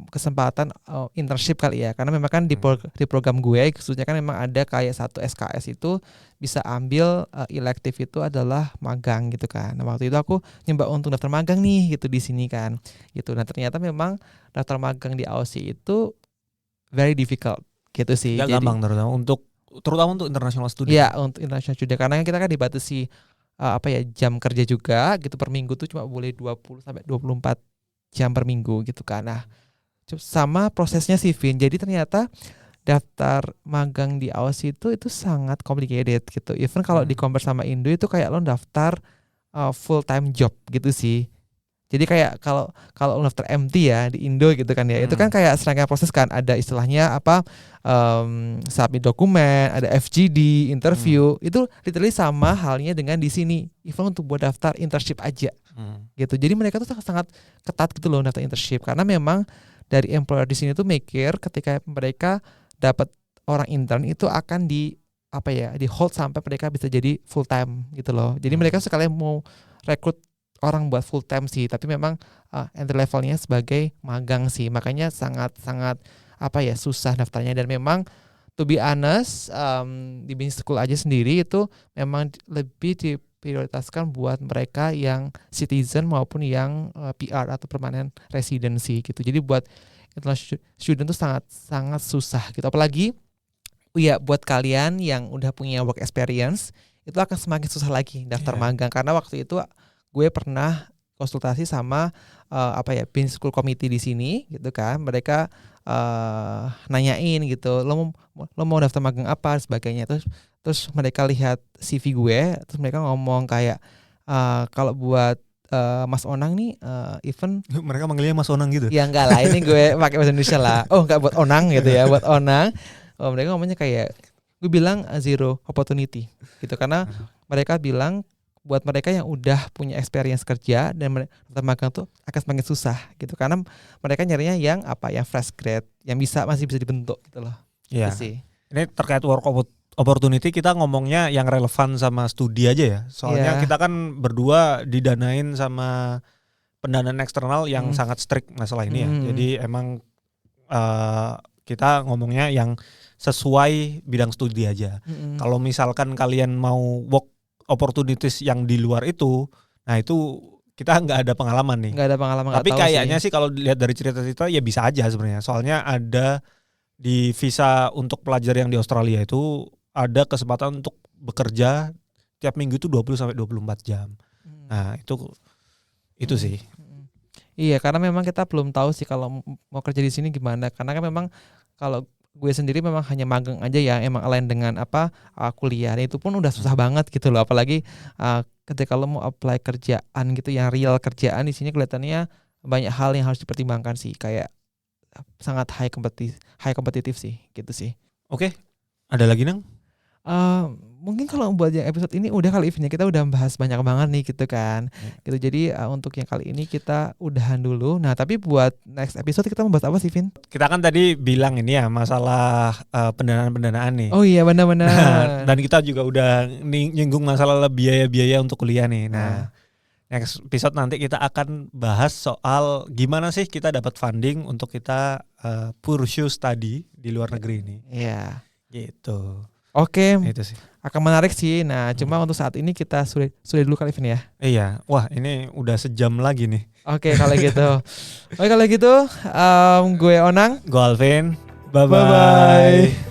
kesempatan internship kali ya, karena memang kan di program gue khususnya kan memang ada kayak satu SKS itu bisa ambil elective itu adalah magang gitu kan. Nah waktu itu aku nyoba untuk daftar magang nih gitu di sini kan gitu. Nah ternyata memang daftar magang di Aussie itu very difficult gitu sih. Gak gampang terutama untuk international student. Iya untuk international student, karena kita kan dibatasi jam kerja juga gitu, per minggu tuh cuma boleh 20 sampai 24 jam per minggu gitu kan. Nah sama prosesnya sih Vin, jadi ternyata daftar magang di Aussie itu sangat complicated gitu. Even kalau di compare sama Indo itu kayak lo daftar full time job gitu sih. Jadi kayak kalau lo daftar MT ya di Indo gitu kan ya, itu kan kayak serangkaian proses kan, ada istilahnya submit dokumen, ada FGD, interview, itu literally sama halnya dengan di sini. Even untuk buat daftar internship aja gitu. Jadi mereka tuh sangat ketat gitu loh daftar internship, karena memang dari employer di sini tuh mikir ketika mereka dapat orang intern itu akan di hold sampai mereka bisa jadi full time gitu loh. Jadi mereka sekalian mau rekrut orang buat full time sih, tapi memang entry levelnya sebagai magang sih. Makanya sangat susah daftarnya. Dan memang to be honest di business school aja sendiri itu memang lebih prioritaskan buat mereka yang citizen maupun yang PR atau permanent residency gitu. Jadi buat international student tuh sangat susah gitu. Apalagi ya buat kalian yang udah punya work experience itu akan semakin susah lagi daftar magang, karena waktu itu gue pernah konsultasi sama Business School Committee di sini gitu kan. Mereka nanyain gitu, lo mau daftar magang apa sebagainya. Terus mereka lihat CV gue, terus mereka ngomong kayak kalau buat Mas Onang nih even mereka manggilnya Mas Onang gitu. Ya enggak lah, ini gue pakai bahasa Indonesia lah. Oh enggak, buat Onang gitu ya, buat Onang. Mereka ngomongnya kayak, gue bilang zero opportunity gitu, karena mereka bilang buat mereka yang udah punya experience kerja dan daftar magang tuh akan semakin susah gitu, karena mereka nyarinya yang fresh grad yang masih bisa dibentuk gitu loh. Iya. Gitu sih. Ini terkait work opportunity, kita ngomongnya yang relevan sama studi aja ya. Soalnya kita kan berdua didanain sama pendanaan eksternal yang sangat strict masalah ini ya. Jadi emang kita ngomongnya yang sesuai bidang studi aja. Kalau misalkan kalian mau work opportunities yang di luar itu, nah itu kita nggak ada pengalaman nih. Nggak ada pengalaman. Tapi kayaknya sih kalau dilihat dari cerita-cerita ya bisa aja sebenarnya. Soalnya ada di visa untuk pelajar yang di Australia itu ada kesempatan untuk bekerja tiap minggu itu 20-24 jam. Nah itu sih. Iya, karena memang kita belum tahu sih kalau mau kerja di sini gimana. Karena kan memang kalau gue sendiri memang hanya magang aja ya, emang align dengan kuliah. Itu pun udah susah banget gitu loh. Apalagi ketika lo mau apply kerjaan gitu, yang real kerjaan di sini kelihatannya banyak hal yang harus dipertimbangkan sih. Kayak sangat high kompetitif sih, gitu sih. Oke, ada lagi Nang? Mungkin kalau buat yang episode ini udah kali ini kita udah bahas banyak banget nih gitu kan. Gitu, jadi untuk yang kali ini kita udahan dulu. Nah tapi buat next episode kita mau bahas apa sih, Vin? Kita kan tadi bilang ini ya masalah pendanaan nih. Oh iya, benar-benar. Dan kita juga udah nyinggung masalah biaya-biaya untuk kuliah nih. Nah next episode nanti kita akan bahas soal gimana sih kita dapat funding untuk kita pursue study di luar negeri ini. Iya. Gitu. Oke, itu sih. Akan menarik sih. Nah, cuma untuk saat ini kita sudah dulu kali, Vin ya. Iya, wah ini udah sejam lagi nih. Oke, kalau gitu. Oke, kalau gitu, gue Onang, gue Alvin. Bye-bye.